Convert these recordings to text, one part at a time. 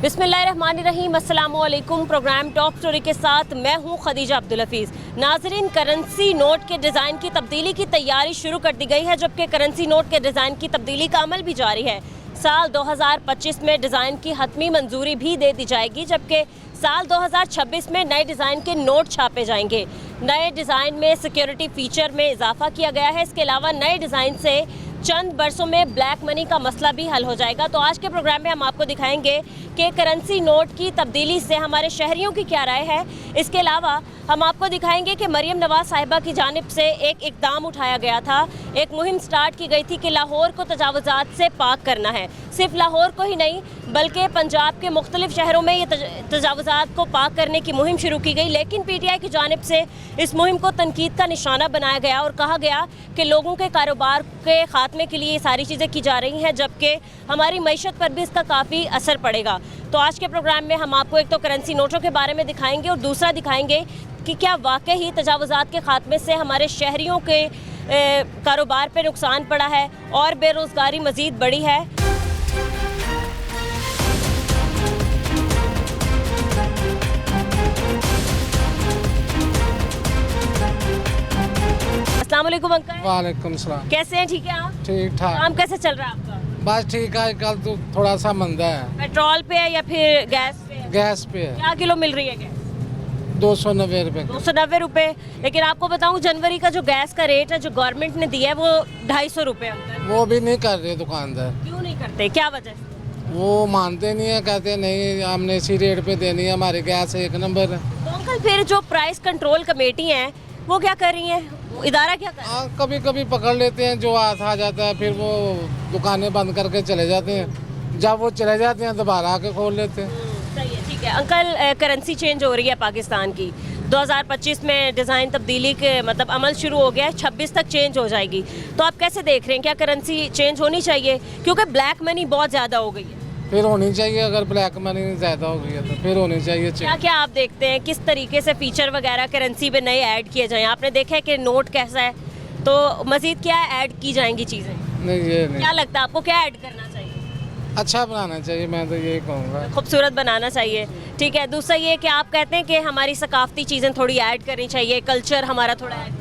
बिस्मिल्लाहिर्रहमानिर्रहीम, अस्सलामुअलैकुम। Programme top story के साथ मैं हूं खदीजा अब्दुल हफीज़। नाजरीन, करेंसी नोट के डिज़ाइन की तब्दीली की तैयारी शुरू कर दी गई है, जबकि करेंसी नोट के डिज़ाइन की तब्दीली का अमल भी जारी है। साल 2025 में डिज़ाइन की हतमी मंजूरी भी दे दी जाएगी, जबकि साल 2026 में नए डिज़ाइन के नोट छापे जाएंगे। नए डिज़ाइन में सिक्योरिटी फीचर में इजाफा किया गया है। इसके अलावा नए डिज़ाइन से चंद बरसों में ब्लैक मनी का मसला भी हल हो जाएगा। तो आज के प्रोग्राम में हम आपको दिखाएंगे कि करेंसी नोट की तब्दीली से हमारे शहरियों की क्या राय है। इसके अलावा हम आपको दिखाएंगे कि मरियम नवाज साहिबा की जानिब से एक इक़दाम उठाया गया था, एक मुहिम स्टार्ट की गई थी कि लाहौर को तजावुज़ात से पाक करना है। सिर्फ लाहौर को ही नहीं बल्कि पंजाब के मुख्तलिफ शहरों में ये तजावुज़ात को पाक करने की मुहिम शुरू की गई, लेकिन PTI की जानिब से इस मुहिम को तनकीद का निशाना बनाया गया और कहा गया कि लोगों के कारोबार के खात्मे के लिए ये सारी चीज़ें की जा रही हैं, जबकि हमारी मईशत पर भी इसका काफ़ी असर पड़ेगा। तो आज के प्रोग्राम में हम आपको एक तो करेंसी नोटों के बारे में दिखाएंगे और दूसरा दिखाएंगे कि क्या वाकई ही तजावुज़ात के खात्मे से हमारे शहरियों के कारोबार पर नुकसान पड़ा है और बेरोज़गारी मज़ीद बढ़ी है। अस्सलाम वालेकुम अंकल। वालेकुम सलाम। कैसे हैं? ठीक है आप? ठीक ठाक। काम कैसे चल रहा है आपका? बस ठीक है, कल तो थोड़ा सा मंदा है। पेट्रोल पे है या फिर गैस पे है? गैस पे है। क्या किलो मिल रही है गैस? 290 रुपए। 290 रुपए। लेकिन आपको बताऊं, जनवरी का जो गैस का रेट है जो गवर्नमेंट ने दिया है वो 250 रुपए अंकल। वो भी नहीं कर रहे दुकानदार। क्यों नहीं करते, क्या वजह से? वो मानते नहीं है, कहते नहीं हमने इसी रेट पे देनी है, हमारे गैस एक नंबर है। तो अंकल फिर जो प्राइस कंट्रोल कमेटी है वो क्या कर रही है, इदारा क्या कर रहा है? कभी कभी पकड़ लेते हैं, जो हाथ आ जाता है फिर वो दुकानें बंद करके चले जाते हैं। जब वो चले जाते हैं दोबारा आके खोल लेते हैं। सही है, ठीक है अंकल। करेंसी चेंज हो रही है पाकिस्तान की। 2025 में डिज़ाइन तब्दीली के मतलब अमल शुरू हो गया है, 26 तक चेंज हो जाएगी। तो आप कैसे देख रहे हैं, क्या करेंसी चेंज होनी चाहिए? क्योंकि ब्लैक मनी बहुत ज़्यादा हो गई है। फिर होनी चाहिए, अगर ब्लैक मनी ज़्यादा हो गई है तो फिर होनी चाहिए। क्या क्या आप देखते हैं, किस तरीके से फीचर वगैरह करेंसी पे नए ऐड किए जाएं? आपने देखा है कि नोट कैसा है, तो मज़ीद क्या ऐड की जाएंगी चीज़ें? नहीं, ये नहीं। क्या लगता है आपको, क्या ऐड करना चाहिए? अच्छा बनाना चाहिए, मैं तो यही कहूँगा। खूबसूरत बनाना चाहिए, ठीक है। दूसरा ये कि आप कहते हैं कि हमारी सकाफती चीज़ें थोड़ी ऐड करनी चाहिए, कल्चर हमारा थोड़ा ऐड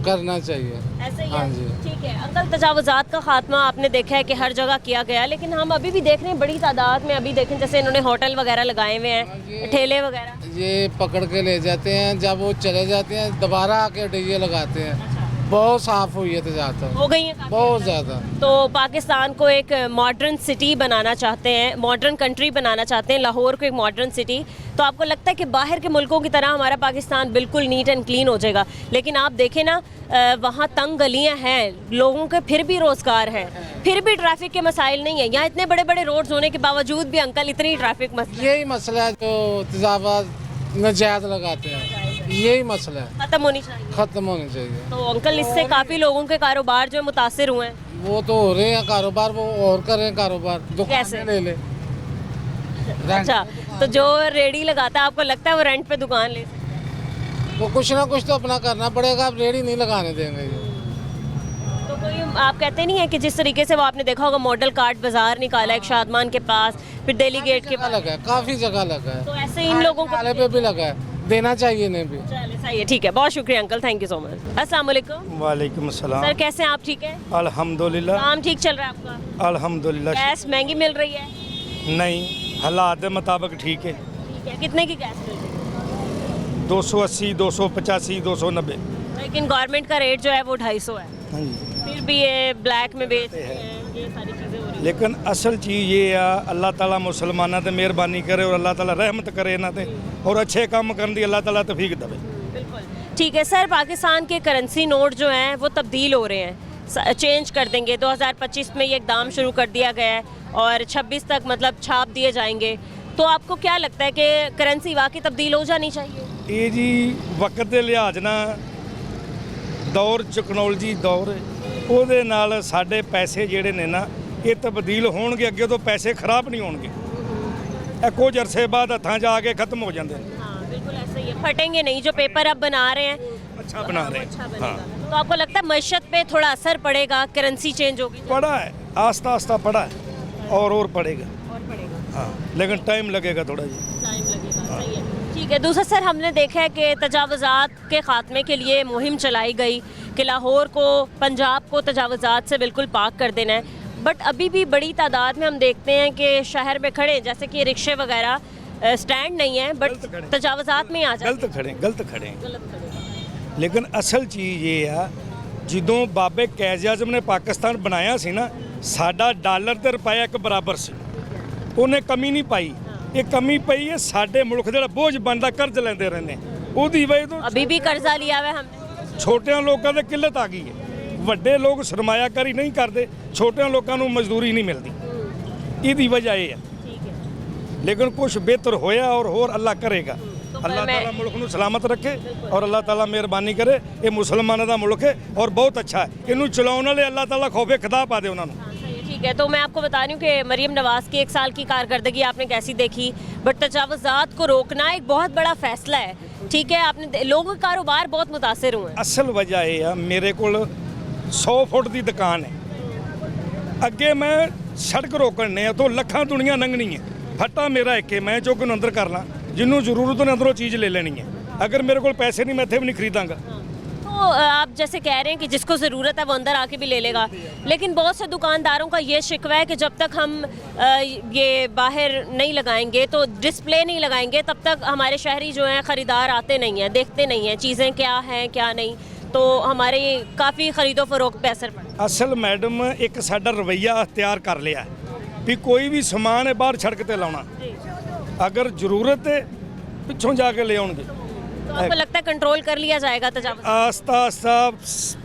करना चाहिए। ऐसे ही हाँ है? जी। ठीक है अंकल। तजावुज़ात का खात्मा आपने देखा है कि हर जगह किया गया, लेकिन हम अभी भी देख रहे हैं बड़ी तादाद में। अभी देखें जैसे इन्होंने होटल वगैरह लगाए हुए हैं, ठेले वगैरह। ये पकड़ के ले जाते हैं, जब वो चले जाते हैं दोबारा आके डीजे लगाते हैं। बहुत साफ हुई है तजावुज़ात, हो गई है काफ़ी बहुत ज़्यादा। तो पाकिस्तान को एक मॉडर्न सिटी बनाना चाहते हैं, मॉडर्न कंट्री बनाना चाहते हैं, लाहौर को एक मॉडर्न सिटी। तो आपको लगता है कि बाहर के मुल्कों की तरह हमारा पाकिस्तान बिल्कुल नीट एंड क्लीन हो जाएगा? लेकिन आप देखें ना, वहाँ तंग गलियाँ हैं, लोगों के फिर भी रोज़गार है, फिर भी ट्रैफिक के मसाइल नहीं है। यहाँ इतने बड़े बड़े रोड्स होने के बावजूद भी अंकल इतनी ट्रैफिक मसला। यही मसला है जो तजावुज़ात नाजायज़ लगाते हैं, यही मसला है। खत्म होनी चाहिए। ख़त्म होनी चाहिए। तो अंकल इससे काफ़ी लोगों के कारोबार जो है मुतासिर हुए हैं। वो तो हो रहे हैं कारोबार, वो और कर रहे हैं कारोबार, कैसे? दुकानें ले ले। अच्छा, तो जो रेडी लगाता है आपको लगता है वो रेंट पे दुकान ले? वो कुछ ना कुछ तो अपना करना पड़ेगा, आप रेडी नहीं लगाने देंगे ये। तो कोई आप कहते नहीं है कि जिस तरीके से वो आपने देखा होगा मॉडल कार्ड बाजार निकाला है एक शादमान के पास, फिर दिल्ली गेट के पास लगा है, काफ़ी जगह लगा है। तो ऐसे इन लोगों को नाले पे भी लगा है, देना चाहिए इन्हें भी। चलिए सही है, ठीक है। बहुत शुक्रिया uncle, thank you so much. अस्सलाम वालेकुम। वालेकुम अस्सलाम। सर कैसे हैं आप? ठीक है अल्हम्दुलिल्लाह। काम ठीक चल रहा है आपका? अल्हम्दुलिल्लाह। गैस महंगी मिल रही है? नहीं, हालात के मुताबिक ठीक है। ठीक है। कितने की गैस मिल रही है? 280, 285, 290। लेकिन गवर्नमेंट का रेट जो है वो 250 है, हाँ जी। फिर भी ये ब्लैक में बेच रहे हैं, ये सारी चीज़ें हो रही हैं। लेकिन असल चीज़ ये आ, अल्लाह ताला मुसलमाना ते मेहरबानी करे और अल्लाह ताला रहमत करे इन्हां ते और अच्छे काम करने दी अल्लाह ताला तौफीक देवे। बिल्कुल ठीक है सर। पाकिस्तान के करेंसी नोट जो हैं वो तब्दील हो रहे हैं, चेंज कर देंगे। 2025 में ये इक़दाम शुरू कर दिया गया है और 26 तक मतलब छाप दिए जाएंगे। तो आपको क्या लगता है कि करेंसी वाकई तब्दील हो जानी चाहिए? ये जी वक्त के लिहाज ना दौर टैक्नोलॉजी दौर ਉਹਦੇ ਨਾਲ ਸਾਡੇ ਪੈਸੇ ਜਿਹੜੇ ਨੇ ਨਾ ਇਹ ਤਬਦੀਲ ਹੋਣਗੇ, ਅੱਗੇ ਤੋਂ ਪੈਸੇ ਖਰਾਬ ਨਹੀਂ ਹੋਣਗੇ। ਇਹ ਕੁਝ ਅਰਸੇ ਬਾਅਦ ਹੱਥਾਂ 'ਚ ਆ ਕੇ ਖਤਮ ਹੋ ਜਾਂਦੇ ਨੇ। हाँ बिल्कुल ऐसा ही है, फटेंगे नहीं। जो पेपर अब बना रहे हैं अच्छा बना रहे अच्छा हैं। बनेगा। हाँ, तो आपको लगता है मईशत पे थोड़ा असर पड़ेगा, करेंसी चेंज होगी? पड़ा है, आस्ता आस्ता पड़ा है और पड़ेगा। और पड़ेगा। हाँ, लेकिन टाइम लगेगा थोड़ा जी। टाइम लगेगा, सही है। ठीक है। दूसरा सर, हमने देखा है कि तजावुज़ात के ख़ात्मे के लिए मुहिम चलाई गई कि लाहौर को, पंजाब को तजावुज़ात से बिल्कुल पाक कर देना है, बट अभी भी बड़ी तादाद में हम देखते हैं कि शहर में खड़े, जैसे कि रिक्शे वगैरह स्टैंड नहीं है, बट गलत खड़े। तजावुज़ात में आ जाते गलत खड़े लेकिन असल चीज़ ये आ, ਜਦੋਂ ਬਾਬੇ ਕੈਜ਼ ਆਜ਼ਮ ਨੇ ਪਾਕਿਸਤਾਨ ਬਣਾਇਆ ਸੀ ਨਾ, ਸਾਡਾ ਡਾਲਰ ਤੇ ਰੁਪਇਆ ਇੱਕ ਬਰਾਬਰ ਸੀ, ਉਹਨੇ ਕਮੀ ਨਹੀਂ ਪਾਈ। ਇਹ ਕਮੀ ਪਈ ਹੈ ਸਾਡੇ ਮੁਲਕ ਜਿਹੜਾ ਬੋਝ ਬਣਦਾ, ਕਰਜ਼ ਲੈਂਦੇ ਰਹਿੰਦੇ, ਉਹਦੀ ਵਜ੍ਹਾ ਤੋਂ अभी भी कर्जा लिया हुआ है हमने। ਛੋਟਿਆਂ ਲੋਕਾਂ ਤੇ ਕਿੱਲਤ ਆ ਗਈ ਹੈ। ਵੱਡੇ ਲੋਕ ਸਰਮਾਇਆਕਾਰੀ ਨਹੀਂ ਕਰਦੇ, ਛੋਟਿਆਂ ਲੋਕਾਂ ਨੂੰ ਮਜ਼ਦੂਰੀ ਨਹੀਂ ਮਿਲਦੀ, ਇਹਦੀ ਵਜ੍ਹਾ ਇਹ ਹੈ। ठीक है। ਲੇਕਿਨ ਕੁਝ ਬਿਹਤਰ ਹੋਇਆ ਔਰ ਹੋਰ ਅੱਲਾ ਕਰੇਗਾ। पर ਅੱਲਾਹ मैं- ਤਾਲਾ ਮੁਲਕ ਨੂੰ ਸਲਾਮਤ ਰੱਖੇ ਔਰ ਅੱਲਾਹ ਤਾਲਾ ਮਿਹਰਬਾਨੀ ਕਰੇ। ਇਹ ਮੁਸਲਮਾਨਾਂ ਦਾ ਮੁਲਕ ਹੈ ਔਰ ਬਹੁਤ ਅੱਛਾ ਹੈ। ਇਹਨੂੰ ਚਲਾਉਣ ਵਾਲੇ ਅੱਲਾਹ ਤਾਲਾ ਖੌਫੇ ਖੁਦਾ ਪਾ ਦੇ ਉਹਨਾਂ ਨੂੰ। हाँ, सही है। ठीक है, तो मैं आपको बता रही हूँ कि मरीम नवाज़ की 1 साल की कारकर्दगी आपने कैसी देखी, बट तजावुज़ात को रोकना एक बहुत बड़ा फैसला है। ठीक है, आपने लोगों के कारोबार बहुत मुतासर हुए हैं। ਅਸਲ ਵਜ੍ਹਾ ਇਹ ਆ, ਮੇਰੇ ਕੋਲ 100 ਫੁੱਟ ਦੀ ਦੁਕਾਨ ਹੈ। ਅੱਗੇ ਮੈਂ ਸੜਕ ਰੋਕਣ ਨੇ ਤੋਂ ਲੱਖਾਂ ਦੁਨੀਆ ਲੰਘਣੀ ਹੈ। ਫੱਟਾ ਮੇਰਾ ਇੱਕ ਹੈ, ਮੈਂ ਜੋ ਕਿ ਅੰਦਰ ਕਰ ਲਾਂ, ਜਿਹਨੂੰ ਜ਼ਰੂਰਤ ਉਹਨੇ ਅੰਦਰੋਂ ਚੀਜ਼ ਲੈ ਲੈਣੀ ਹੈ। ਅਗਰ ਮੇਰੇ ਕੋਲ ਪੈਸੇ ਨਹੀਂ, ਮੈਂ ਇੱਥੇ ਵੀ ਨਹੀਂ ਖਰੀਦਾਂਗਾ। तो आप जैसे कह रहे हैं कि जिसको ज़रूरत है वो अंदर आके भी ले लेगा, लेकिन बहुत से दुकानदारों का ये शिकवा है कि जब तक हम ये बाहर नहीं लगाएंगे, तो डिस्प्ले नहीं लगाएंगे, तब तक हमारे शहरी जो हैं ख़रीदार आते नहीं हैं, देखते नहीं हैं चीज़ें क्या हैं क्या नहीं, तो हमारे काफ़ी ख़रीदो फरोख्त पे असर पड़ता ਅਸਲ ਮੈਡਮ ਇੱਕ ਸਾਡਾ ਰਵੱਈਆ ਅਖਤਿਆਰ ਕਰ ਲਿਆ ਵੀ ਕੋਈ ਵੀ ਸਮਾਨ ਹੈ ਬਾਹਰ ਸੜਕ ਤੇ ਲਾਉਣਾ, है। ਅਗਰ ਜ਼ਰੂਰਤ ਹੈ ਪਿੱਛੋਂ ਜਾ ਕੇ ਲੈ ਆਉਣਗੇ। तो आपको लगता है कंट्रोल कर लिया जाएगा तजावुज़? ਆਸਤਾ ਆਸਤਾ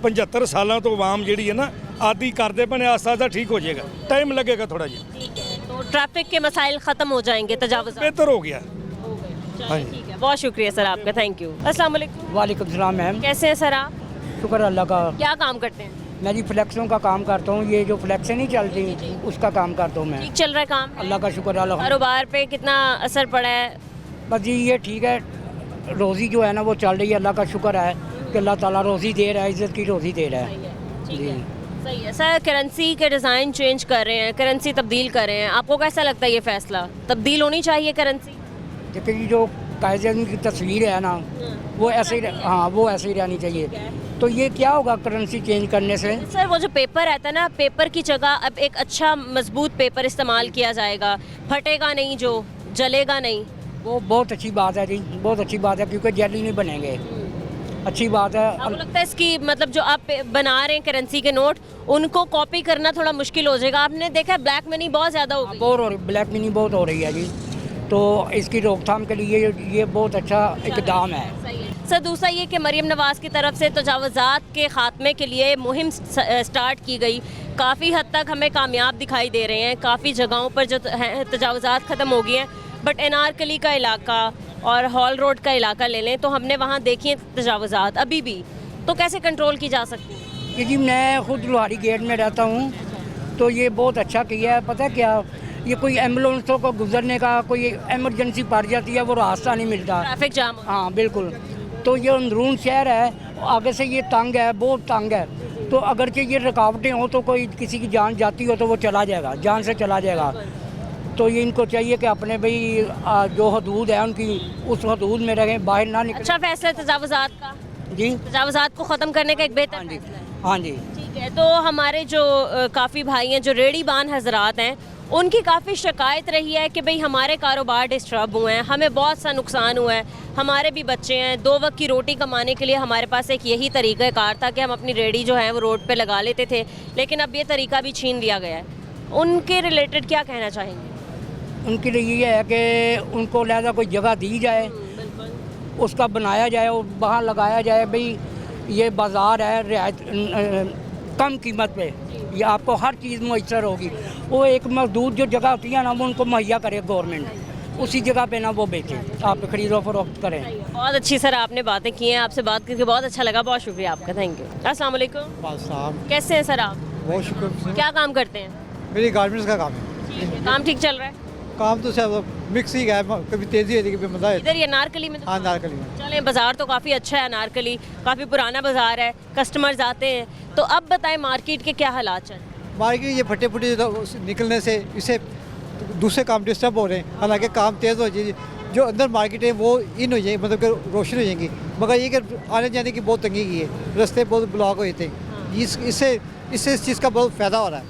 75 ਸਾਲਾਂ ਤੋਂ ਆਵਾਮ ਜਿਹੜੀ ਹੈ ਨਾ, ਆਦੀ ਕਰਦੇ ਬਣੇ, ਆਸਤਾ ਆਸਤਾ ਠੀਕ ਹੋ ਜਾਏਗਾ। टाइम लगेगा थोड़ा जी। ठीक है, तो ट्रैफिक के मसाइल ख़त्म हो जाएंगे तजावुज़? बेहतर हो गया। चलिए, ठीक है, बहुत शुक्रिया सर आपका, थैंक यू। अस्सलाम वालेकुम। वालेकुम सलाम मैम। कैसे हैं सर आप? शुक्र अल्लाह का। क्या काम करते हैं? मैं जी फ्लैक्सों का काम करता हूँ। ये जो फ्लैक्सें नहीं चलती उसका काम करता हूँ मैं। ठीक चल रहा है काम? अल्लाह का शुक्र अल्लाह। कारोबार पे कितना असर पड़ा है? बस जी ये ठीक है, रोज़ी जो है ना वो चल रही है। अल्लाह का शुक्र है कि अल्लाह ताला रोज़ी दे रहा है, इज़्ज़त की रोज़ी दे रहा है। ठीक जी। है, सही है सर। करेंसी के डिज़ाइन चेंज कर रहे हैं, करेंसी तब्दील कर रहे हैं, आपको कैसा लगता है ये फैसला? तब्दील होनी चाहिए करेंसी? लेकिन जो कायदे की तस्वीर है ना वो ऐसे ही हाँ वो ऐसे ही रहनी चाहिए। तो ये क्या होगा करेंसी चेंज करने से? सर वो जो पेपर रहता है ना, पेपर की जगह अब एक अच्छा मजबूत पेपर इस्तेमाल किया जाएगा, फटेगा नहीं, जो जलेगा नहीं। वो बहुत अच्छी बात है जी, बहुत अच्छी बात है, क्योंकि जल्दी नहीं बनेंगे। अच्छी बात है। आपको लगता है इसकी मतलब जो आप बना रहे हैं करेंसी के नोट, उनको कॉपी करना थोड़ा मुश्किल हो जाएगा? आपने देखा है ब्लैक मनी बहुत ज़्यादा हो गई। बोर हो रही, ब्लैक मनी बहुत हो रही है जी, तो इसकी रोकथाम के लिए ये बहुत अच्छा इकदाम है। सही है सर। दूसरा ये कि मरीम नवाज़ की तरफ से तजावुज़ात के ख़ात्मे के लिए मुहिम स्टार्ट की गई, काफ़ी हद तक हमें कामयाब दिखाई दे रहे हैं। काफ़ी जगहों पर जो हैं तजावुज़ात ख़त्म हो गई हैं, बट अनारकली का इलाका और हॉल रोड का इलाका ले लें तो हमने वहाँ देखी हैं तजावुज़ात अभी भी, तो कैसे कंट्रोल की जा सकती है? क्योंकि मैं खुद लोहारी गेट में रहता हूँ, तो ये बहुत अच्छा किया है। पता है क्या, ये कोई एम्बुलेंसों को गुजरने का कोई इमरजेंसी पड़ जाती है, वो रास्ता नहीं मिलता। ट्रैफिक जाम हो। हाँ बिल्कुल। तो ये अंदरून शहर है, आगे से ये तंग है, बहुत तंग है। तो अगर कि ये रुकावटें हो तो कोई किसी की जान जाती हो तो वो चला जाएगा, जान से चला जाएगा। तो ये इनको चाहिए कि अपने भाई जो हदूद है उनकी उस हदूद में रहें, बाहर ना निकलें। अच्छा फैसला है तजावुज़ात का? जी तजावुज़ात को ख़त्म करने का एक बेहतर हाँ जी फैसला है। हाँ जी। ठीक है, तो हमारे जो काफ़ी भाई हैं जो रेड़ीबान हजरात हैं, उनकी काफ़ी शिकायत रही है कि भाई हमारे कारोबार डिस्टर्ब हुए हैं, हमें बहुत सा नुकसान हुआ है, हमारे भी बच्चे हैं, 2 वक्त की रोटी कमाने के लिए हमारे पास एक यही तरीक़ाकार था कि हम अपनी रेड़ी जो है वो रोड पे लगा लेते थे, लेकिन अब ये तरीका भी छीन लिया गया है। उनके रिलेटेड क्या कहना चाहेंगे? उनके लिए ये है कि उनको लिहाजा कोई जगह दी जाए, उसका बनाया जाए और वहाँ लगाया जाए। भाई ये बाज़ार है, रियायत कम कीमत पे ये आपको हर चीज़ मुयसर होगी। वो एक मजदूर जो जगह होती है ना वो उनको मुहैया करे गवर्नमेंट, उसी जगह पे ना वो बेचे, आप खरीदो फरोख्त करें। बहुत अच्छी सर आपने बातें की हैं, आपसे बात करके बहुत अच्छा लगा, बहुत शुक्रिया आपका, थैंक यू। अस्सलाम वालेकुम। साहब कैसे हैं सर आप? बहुत शुक्र। क्या काम करते हैं? मेरी गारमेंट्स का काम है। ठीक है, काम ठीक चल रहा है? काम तो सब मिक्स ही है, कभी तेज़ी होती है कभी मंदा है। इधर ये अनारकली में? हाँ नारकली में। चलें, बाज़ार तो काफ़ी अच्छा है, अनारकली काफ़ी पुराना बाज़ार है, कस्टमर्स आते हैं, तो अब बताएं मार्केट के क्या हालात चल रहे हैं? मार्केट ये फटे फटे निकलने से इसे दूसरे काम डिस्टर्ब हो रहे हैं, हालांकि काम तेज़ हो जाए, जो अंदर मार्केट है वो इन हो जाएगी, मतलब कि रोशन हो जाएंगी। मगर ये कि आने जाने की बहुत तंगी की है, रास्ते बहुत ब्लॉक हुए थे। इससे इस चीज़ का बहुत फ़ायदा हो रहा है।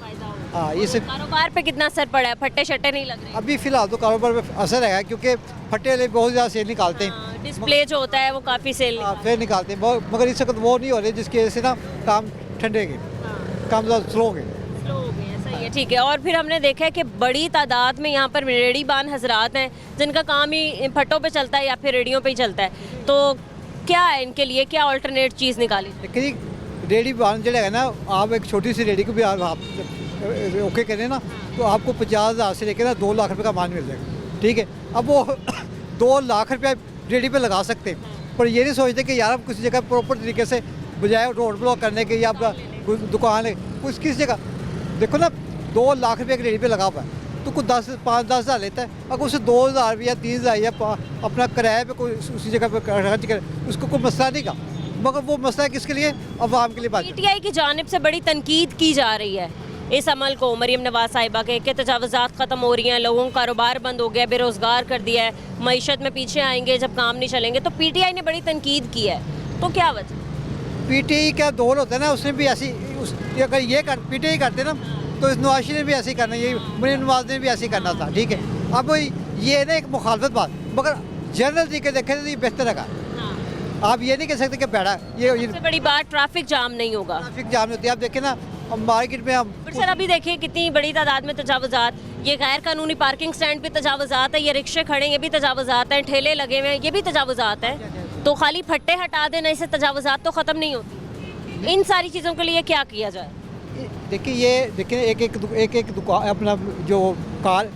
हाँ, इससे कारोबार पे कितना असर पड़ा है? फट्टे शट्टे नहीं लग रहे? अभी फ़िलहाल तो कारोबार में असर है, क्योंकि फट्टे वाले बहुत ज़्यादा सेल निकालते हैं। हाँ, डिस्प्ले जो होता है वो काफ़ी सेल फिर निकालते हैं, मगर इस वक्त वो नहीं हो रहे, जिसकी वजह से ना काम ठंडे गए, काम ज़्यादा स्लो गए। स्लो हो गए हैं, सही है, ठीक है। और फिर हमने देखा है कि बड़ी तादाद में यहाँ पर रेहड़ीबान हजरात हैं जिनका काम ही फट्टों पे चलता है या फिर रेडियो पे ही चलता है, तो क्या है इनके लिए, क्या अल्टरनेट चीज़ निकाली? लेकिन रेडी बान जो है ना, आप एक छोटी सी रेडी को भी आप ओके करें ना, तो आपको 50,000 से लेकर ना 2 लाख रुपए का माल मिल जाएगा, ठीक है। अब वो 2 लाख रुपया रेडी पे लगा सकते हैं, पर ये नहीं सोचते कि यार हम किसी जगह प्रॉपर तरीके से, बजाय रोड ब्लॉक करने के या आपका दुकान है कुछ किस जगह, देखो ना 2 लाख रुपये की रेडी पे लगा हुआ है, तो कुछ 5-10 हज़ार लेता है। अगर उसे 2,000 या 3,000 या अपना किराए पे कोई उसी जगह पे खर्च करे, उसको कोई मसला नहीं का, मगर वो मसला है किसके लिए? अवाम के लिए। बात पीटीआई की जानिब से बड़ी तनकीद की जा रही है इस अमल को, मरीम नवाज साहिबा के तजावुज़ात ख़त्म हो रही हैं, लोगों का कारोबार बंद हो गया, बेरोज़गार कर दिया है, मईशत में पीछे आएंगे जब काम नहीं चलेंगे, तो पीटीआई ने बड़ी तनकीद की है, तो क्या वजह? पीटीआई का दौर होता है ना, उसने भी ऐसी अगर ये पीटीआई करते ना, तो इस नवाशी ने भी ऐसे ही करना, ये मरीम नवाज ने भी ऐसे ही करना था, ठीक है। अब ये ना एक मुखालफत बात, मगर जनरल तरीके देखें तो ये बेहतर लगा। आप ये नहीं कह सकते कि बैठा ये सबसे बड़ी बात ट्रैफिक जाम नहीं होगा। ट्रैफिक जाम होती है। आप देखें ना, हम मार्केट में हम पर सर अभी देखिए कितनी बड़ी तादाद में तजावुज़ात, ये गैर कानूनी पार्किंग स्टैंड भी तजावुज़ात है, ये रिक्शे खड़े हैं ये भी तजावुज़ात हैं, ठेले लगे हुए हैं ये भी तजावुज़ात हैं, तो खाली फट्टे हटा देने से तजावुज़ात तो ख़त्म नहीं होती। इन सारी चीज़ों के लिए क्या किया जाए? देखिए एक दुकान अपना जो कार है,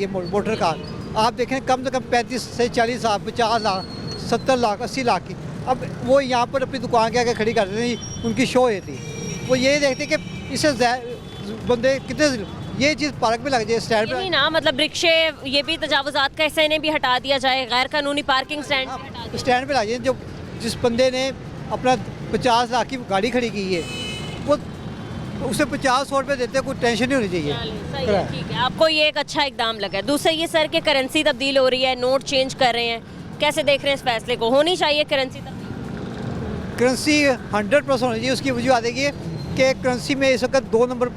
मोटर कार, आप देखें कम से कम 35 से 40 लाख, 50 लाख, 70 लाख, 80 लाख की, अब वो यहाँ पर अपनी दुकान के आगे खड़ी कर देते हैं, उनकी शो होती है। वो ये देखते कि इससे बंदे कितने, ये चीज़ पार्क में लग जाए, स्टैंड ये पे ना मतलब रिक्शे ये भी तजावुज़ात का हिस्सा, इन्हें भी हटा दिया जाए, गैर कानूनी पार्किंग स्टैंड भी हटा दिया स्टैंड पे लग जाए। जो जिस बंदे ने अपना 50 लाख की गाड़ी खड़ी की है, वो उसे 50-100 रुपये देते, कोई टेंशन नहीं होनी चाहिए। सही है, ठीक है, आपको ये एक अच्छा इकदाम लगा है। दूसरा ये सर कि करेंसी तब्दील हो रही है, नोट चेंज कर रहे हैं, कैसे देख रहे हैं इस फैसले को? होनी चाहिए करेंसी तब्दील? करेंसी 100% होनी चाहिए। उसकी वजह आती है कि करेंसी में इस वक्त 2 नंबर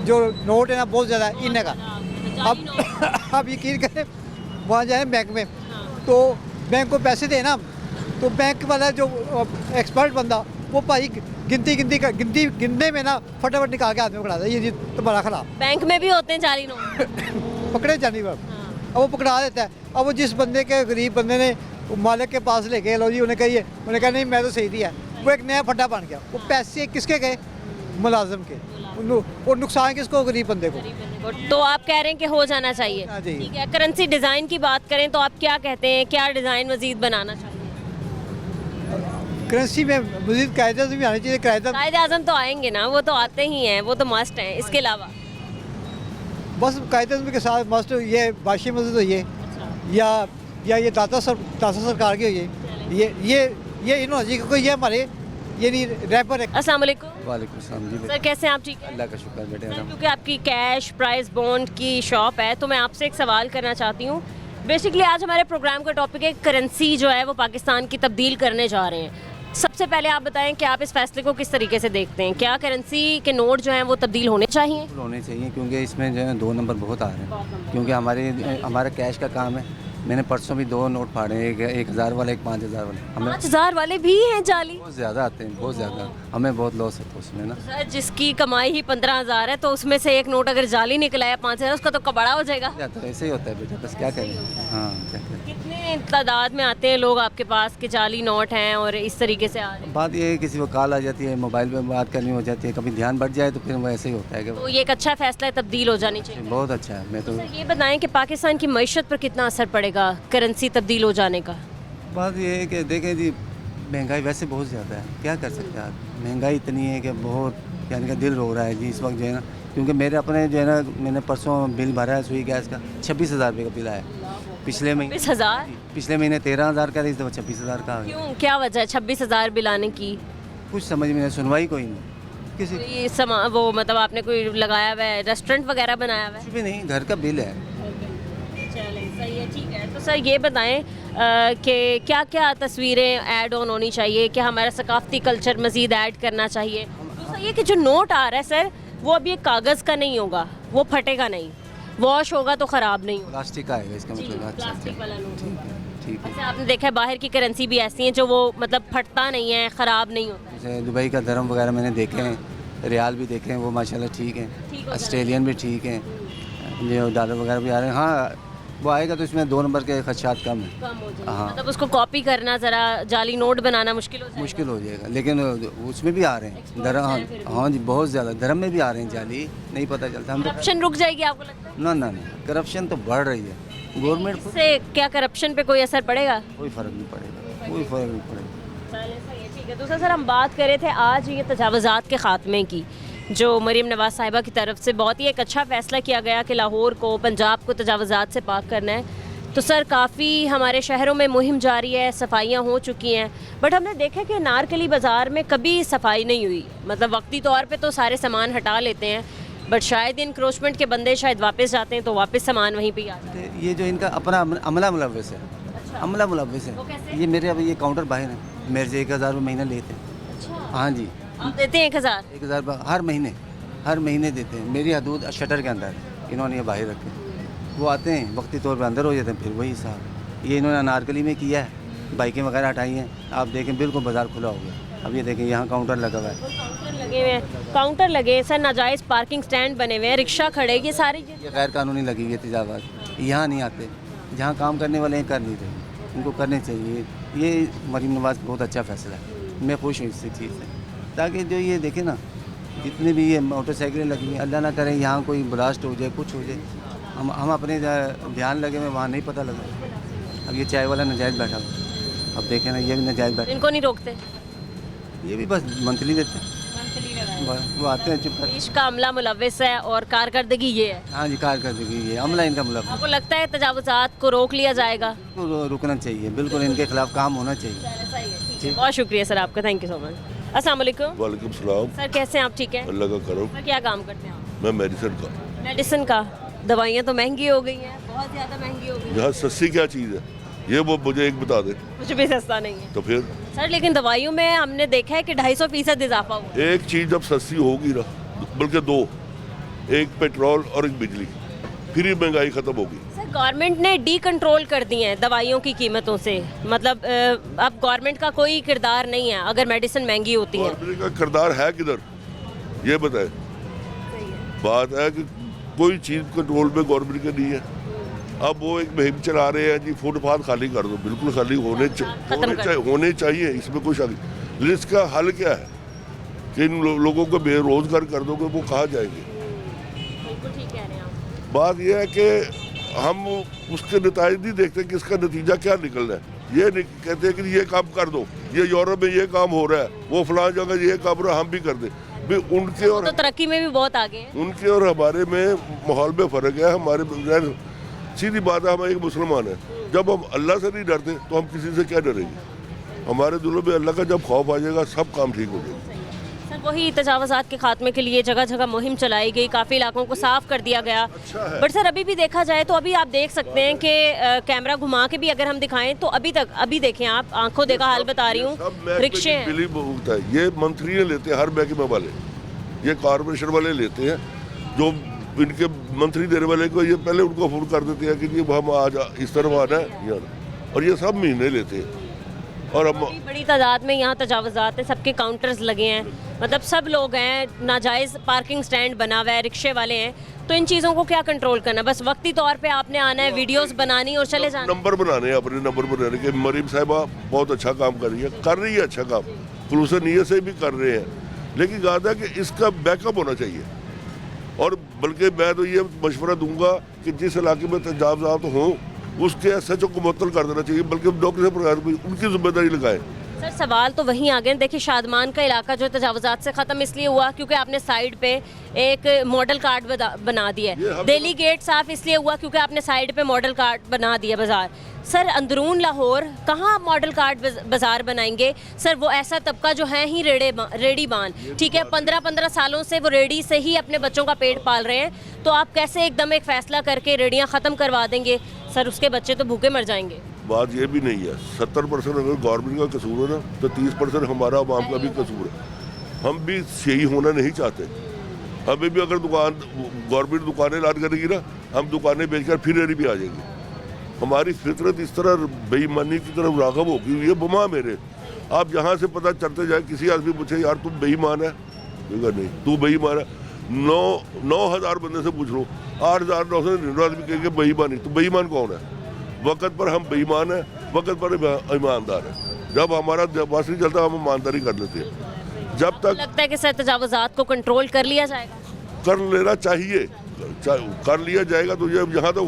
जो नोट है ना, बहुत ज़्यादा इन का। अब आप यकीन करें, वहाँ जाए बैंक में, तो बैंक को पैसे देना, तो बैंक वाला जो एक्सपर्ट बंदा, वो भाई गिनने में ना फटाफट निकाल के हाथ में पकड़ा था, ये तो बड़ा खराब। बैंक में भी होते हैं जाली नोट? पकड़े जानी बार, अब वो पकड़ा देता है। अब वो जिस बंदे के गरीब बंदे ने मालिक के पास ले गए, लो जी, उन्हें कहा नहीं मैं तो सही दिया, वो एक नया फट्टा बन गया। वो पैसे किसके गए? मुलाजिम के, और नुकसान किसको? गरीब बंदे को। तो आप कह रहे हैं कि हो जाना चाहिए, हाँ जी। ठीक है। करेंसी डिज़ाइन की बात करें तो आप क्या कहते हैं, क्या डिज़ाइन मजीद बनाना चाहिए? करेंसी में मजीद कायदे भी आने चाहिए। कायदे आज़म तो आएंगे ना, वो तो आते ही हैं, वो तो मस्ट हैं। इसके अलावा बस कायदे के साथ मस्ट ये बादशाही मस्जिद हो या ये दाता सरकार की हो, ये इन होना चाहिए, क्योंकि ये हमारे ये नहीं रैपर है। अस्सलाम वालेकुम। वालेकुम सलाम जी। सर कैसे हैं आप? ठीक है अल्लाह का शुक्र बेटे। सर, क्योंकि आपकी कैश प्राइस बॉन्ड की शॉप है, तो मैं आपसे एक सवाल करना चाहती हूँ। बेसिकली आज हमारे प्रोग्राम का टॉपिक है करेंसी जो है वो पाकिस्तान की तब्दील करने जा रहे हैं। सबसे पहले आप बताएं कि आप इस फैसले को किस तरीके से देखते हैं? क्या करेंसी के नोट जो हैं वो तब्दील होने चाहिए? होने चाहिए, क्योंकि इसमें जो है 2 नंबर बहुत आ रहे हैं, क्योंकि हमारा कैश का काम है। मैंने परसों भी 2 नोट फाड़े, एक 1,000 वाला, एक 5,000 वाला। हमें 5,000 वाले भी हैं जाली? बहुत ज़्यादा आते हैं, बहुत ज़्यादा, हमें बहुत लॉस होता है उसमें ना। सर जिसकी कमाई ही 15,000 है, तो उसमें से एक नोट अगर जाली निकला है 5,000, उसका तो कबाड़ा हो जाएगा। तो ऐसे ही होता है बेटा, बस क्या करें। हाँ, क्या करें। कितने तादाद में आते हैं लोग आपके पास के जाली नोट हैं और इस तरीके से आ रहे हैं? बात ये है, किसी को कॉल आ जाती है, मोबाइल पे बात करनी हो जाती है, कभी ध्यान बढ़ जाए तो फिर वो ऐसे ही होता है कि तो ये एक अच्छा फैसला है, तब्दील हो जानी चाहिए। बहुत अच्छा है। मैं तो सर ये बताएं कि पाकिस्तान की मईशत पर कितना असर पड़ेगा करेंसी तब्दील हो जाने का? बात ये है कि देखें जी, महंगाई वैसे बहुत ज़्यादा है, क्या कर सकते हैं आप। महंगाई इतनी है कि बहुत, यानी कि दिल रो रहा है जी इस वक्त जो है ना, क्योंकि मेरे अपने जो है ना, मैंने परसों बिल भरा है सुई गैस का, 26,000 रुपये का बिल आया। पिछले महीने 13,000 का, इस दफ़ा 26,000 का आ गया। क्यों, क्या वजह है 26,000 बिल आने की? कुछ समझ में नहीं, सुनवाई कोई नहीं। किसी ये समा वो मतलब आपने कोई लगाया हुआ है, रेस्टोरेंट वगैरह बनाया हुआ है? कुछ भी नहीं, घर का बिल है। चलें, सही है, ठीक है। तो सर ये बताएं कि क्या क्या तस्वीरें ऐड ऑन होनी चाहिए, क्या हमारा सकाफती कल्चर मज़ीद ऐड करना चाहिए? दूसरा ये कि जो नोट आ रहा है सर, वो अभी एक कागज़ का नहीं होगा, वो फटेगा नहीं, वॉश होगा तो ख़राब नहीं होगा। प्लास्टिक का आएगा इसका मतलब। अच्छा प्लास्टिक वाला नोट ठीक है, ठीक है। अच्छा, आपने देखा है बाहर की करेंसी भी ऐसी हैं जो वो मतलब फटता नहीं है, ख़राब नहीं होता। जैसे दुबई का धर्म वगैरह मैंने देखे हैं, रियाल भी देखे हैं, वो माशाल्लाह ठीक ठीक हो हैं। जाता है। ऑस्ट्रेलियन भी ठीक हैं, जो डॉलर वगैरह भी आ रहे हैं। हाँ, वो आएगा तो इसमें 2 नंबर के खदशात कम है। कम हो जाएगा, हाँ। मतलब उसको कॉपी करना ज़रा जाली नोट बनाना मुश्किल हो जाएगा। मुश्किल हो जाएगा, लेकिन उसमें भी आ रहे हैं धर्म। हाँ जी, बहुत ज़्यादा धर्म में भी आ रहे हैं जाली, नहीं पता चलता हम तो। करप्शन रुक जाएगी आपको लगता है? ना, करप्शन तो बढ़ रही है। गवर्नमेंट को इससे क्या करप्शन पे कोई असर पड़ेगा? कोई फ़र्क नहीं पड़ेगा, कोई फ़र्क नहीं पड़ेगा। चलें, सही है, ठीक है। दूसरा सर, हम बात कर रहे थे आज ये तजावज़ात के ख़ात्मे की, जो मरीम नवाज़ साहिबा की तरफ से बहुत ही एक अच्छा फ़ैसला किया गया कि लाहौर को, पंजाब को तजावज़ात से पाक करना है। तो सर काफ़ी हमारे शहरों में मुहिम जारी है, सफाइयाँ हो चुकी हैं, बट हमने देखा कि नारकली बाज़ार में कभी सफाई नहीं हुई। मतलब वक्ती तौर पे तो सारे सामान हटा लेते हैं, बट शायद इंक्रोचमेंट के बंदे शायद वापस जाते हैं तो वापस सामान वहीं पे ही आ जाता है। ये जो इनका अपना अमला मुलव्वस है, अमला मुलव्वस वो कैसे? है। ये मेरे अब ये काउंटर बाहर है, मेरे से 1000 रुपये महीना लेते हैं। अच्छा, हाँ जी, आप देते हैं 1000? 1000 रुपये हर महीने देते हैं। मेरी हदूद शटर के अंदर है, इन्होंने ये बाहर रखे। वो आते हैं वक्ती तौर पर अंदर हो जाते हैं, फिर वही साहब। ये इन्होंने अनारकली में किया है, बाइकें वगैरह हटाई हैं। आप देखें बिल्कुल बाज़ार खुला हो गया। अब ये देखें यहाँ काउंटर लगा हुआ है, काउंटर लगे हुए हैं, काउंटर लगे सर, नाजायज़ पार्किंग स्टैंड बने हुए हैं, रिक्शा खड़े, ये सारी चीज़। ये गैर कानूनी लगी हुई है तजावत। यहाँ नहीं आते, जहाँ काम करने वाले हैं कर नहीं रहे, उनको करने चाहिए। ये मरीम नवाज़ बहुत अच्छा फैसला है, मैं खुश हूँ इससे चीज़ से। ताकि जो ये देखें ना, जितने भी ये मोटरसाइकिलें लगी हैं, अल्लाह ना करे यहाँ कोई ब्लास्ट हो जाए, कुछ हो जाए, हम अपने ध्यान लगे में वहाँ नहीं पता लगा। अब ये चाय वाला नजायज़ बैठा हुआ, अब देखें ना, ये भी नजायज़ बैठा, इनको नहीं रोकते? ये भी बस मंथली देते हैं, वो आते हैं चुप कर। देश का अमला मुलव्वस है और कारकर्दगी ये है। हाँ जी, कारकर्दगी ये अमला इनका मुलव्वस। आपको लगता है तजावुज़ात को रोक लिया जाएगा? तो रुकना चाहिए, बिल्कुल इनके खिलाफ काम होना चाहिए। बहुत शुक्रिया सर आपका, थैंक यू सो मच। अस्सलाम वालेकुम। वालेकुम सलाम। सर कैसे हैं आप? ठीक है। अल्लाह का करम। सर क्या काम करते हैं आप? मैं मेडिसिन का। मेडिसिन का? दवाइयाँ तो महंगी हो गई हैं, बहुत ज़्यादा महंगी हो गई हैं। यहाँ सस्ती क्या चीज़ है, ये वो मुझे एक बता दे। कुछ भी सस्ता नहीं है तो फिर सर, लेकिन दवाइयों में हमने देखा है कि 250% इजाफा हुआ। एक चीज़ जब सस्ती होगी ना, बल्कि दो, एक पेट्रोल और एक बिजली, फिर ही महंगाई ख़त्म होगी। सर गवर्नमेंट ने डी कंट्रोल कर दी हैं दवाइयों की कीमतों से, मतलब अब गवर्नमेंट का कोई किरदार नहीं है अगर मेडिसिन महंगी होती है। गवर्नमेंट का किरदार है किधर, ये बताए। बात है कि कोई चीज़ कंट्रोल में गवर्नमेंट के नहीं है। अब वो एक मुहिम चला रहे हैं जी, फुटपाथ खाली कर दो, बिल्कुल खाली होने चाहिए, इसमें कोई शक नहीं। लेकिन इसका हल क्या है कि इन लोगों को बेरोजगार कर दोगे, वो कहाँ जाएंगे? बिल्कुल ठीक कह रहे हैं आप। बात यह है कि हम उसके नतीजे नहीं देखते कि इसका नतीजा क्या निकलना है। ये नहीं कहते हैं कि ये काम कर दो, ये यूरोप में ये काम हो रहा है, वो फलां जगह ये काम हो रहा है, हम भी कर दें। उनके और तो तरक्की में भी बहुत आगे हैं। उनके और हमारे में माहौल में फ़र्क है। हमारे सीधी बात है, हम एक मुसलमान हैं, जब हम अल्लाह से नहीं डरते तो हम किसी से क्या डरेंगे? हमारे दिलों में अल्लाह का जब खौफ आ जाएगा, सब काम ठीक हो जाएगा। सर वही तजावुज़ात के खात्मे के लिए जगह जगह मुहिम चलाई गई, काफ़ी इलाकों को साफ़ कर दिया गया। बट सर अभी भी देखा जाए तो अभी आप देख सकते हैं कि कैमरा घुमा के भी अगर हम दिखाएं तो अभी देखें आप, आंखों देखा हाल बता रही हूँ, रिक्शे हैं। बिल भुगता है, ये मंत्री लेते हैं, हर महकमे वाले, ये कॉरपोरेशन वाले लेते हैं। जो इनके मंत्री देने वाले को ये पहले उनको फोन कर देते हैं कि जी हम आज इस तरफ आना है यार, और ये सब महीने लेते हैं। और अब बड़ी तादाद में यहाँ तजावुज़ात हैं, सबके काउंटर्स लगे हैं, मतलब सब लोग हैं, नाजायज़ पार्किंग स्टैंड बना हुआ है, रिक्शे वाले हैं। तो इन चीज़ों को क्या कंट्रोल करना? बस वक्ती तौर पे आपने आना है, वीडियोस बनानी और चले जाना। नंबर बनाने, अपने नंबर बनाने के। मरीम साहिबा बहुत अच्छा काम कर रही है अच्छा काम, खुलूस नीयत से भी कर रहे हैं, लेकिन कहा था कि इसका बैकअप होना चाहिए। और बल्कि मैं तो ये मशवरा दूंगा कि जिस इलाके में तजावुज़ात हों उसके SHO को मुअत्तल कर देना चाहिए, बल्कि डॉक्टर से उनकी जिम्मेदारी लगाएं सर सवाल तो वहीं आ गए। देखिए शादमान का इलाका जो तजावुजात से ख़त्म इसलिए हुआ क्योंकि आपने साइड पे एक मॉडल कार्ड बना दिया है। दिल्ली गेट साफ इसलिए हुआ क्योंकि आपने साइड पे मॉडल कार्ड बना दिया बाज़ार। सर अंदरून लाहौर कहाँ आप मॉडल कार्ड बाज़ार बनाएंगे? सर वो ऐसा तबका जो है ही रेडी बान, ठीक है, 15-15 सालों से वो रेडी से ही अपने बच्चों का पेट पाल रहे हैं, तो आप कैसे एकदम एक फ़ैसला करके रेडियाँ ख़त्म करवा देंगे? सर उसके बच्चे तो भूखे मर जाएंगे। बात ये भी नहीं है, 70% अगर गवर्नमेंट का कसूर है ना, तो 30% हमारा आवाम का भी कसूर है। हम भी यही होना नहीं चाहते। हमें भी अगर गवर्नमेंट दुकानें ऐलान करेगी ना, हम दुकानें बेचकर फिर रेडी भी आ जाएंगे। हमारी फितरत इस तरह बेईमानी की तरफ राग़ब होगी हुई है। बमा मेरे आप यहाँ से पता चलते जाए, किसी आदमी पूछे यार तुम बेईमान है, नहीं तू बेईमान है, 9,000 बंदे से पूछ लो, 8,900 आदमी कहेंगे बेईमानी, तो बेईमान कौन है? वक़्त पर हम बेईमान हैं, वक़्त पर ईमानदार हैं। जब हमारा बस नहीं चलता हम ईमानदारी कर लेते हैं। जब तक लगता है कि सर तजावुजात को कंट्रोल कर लिया जाएगा, कर लेना चाहिए, कर लिया जाएगा तो ये यहाँ तो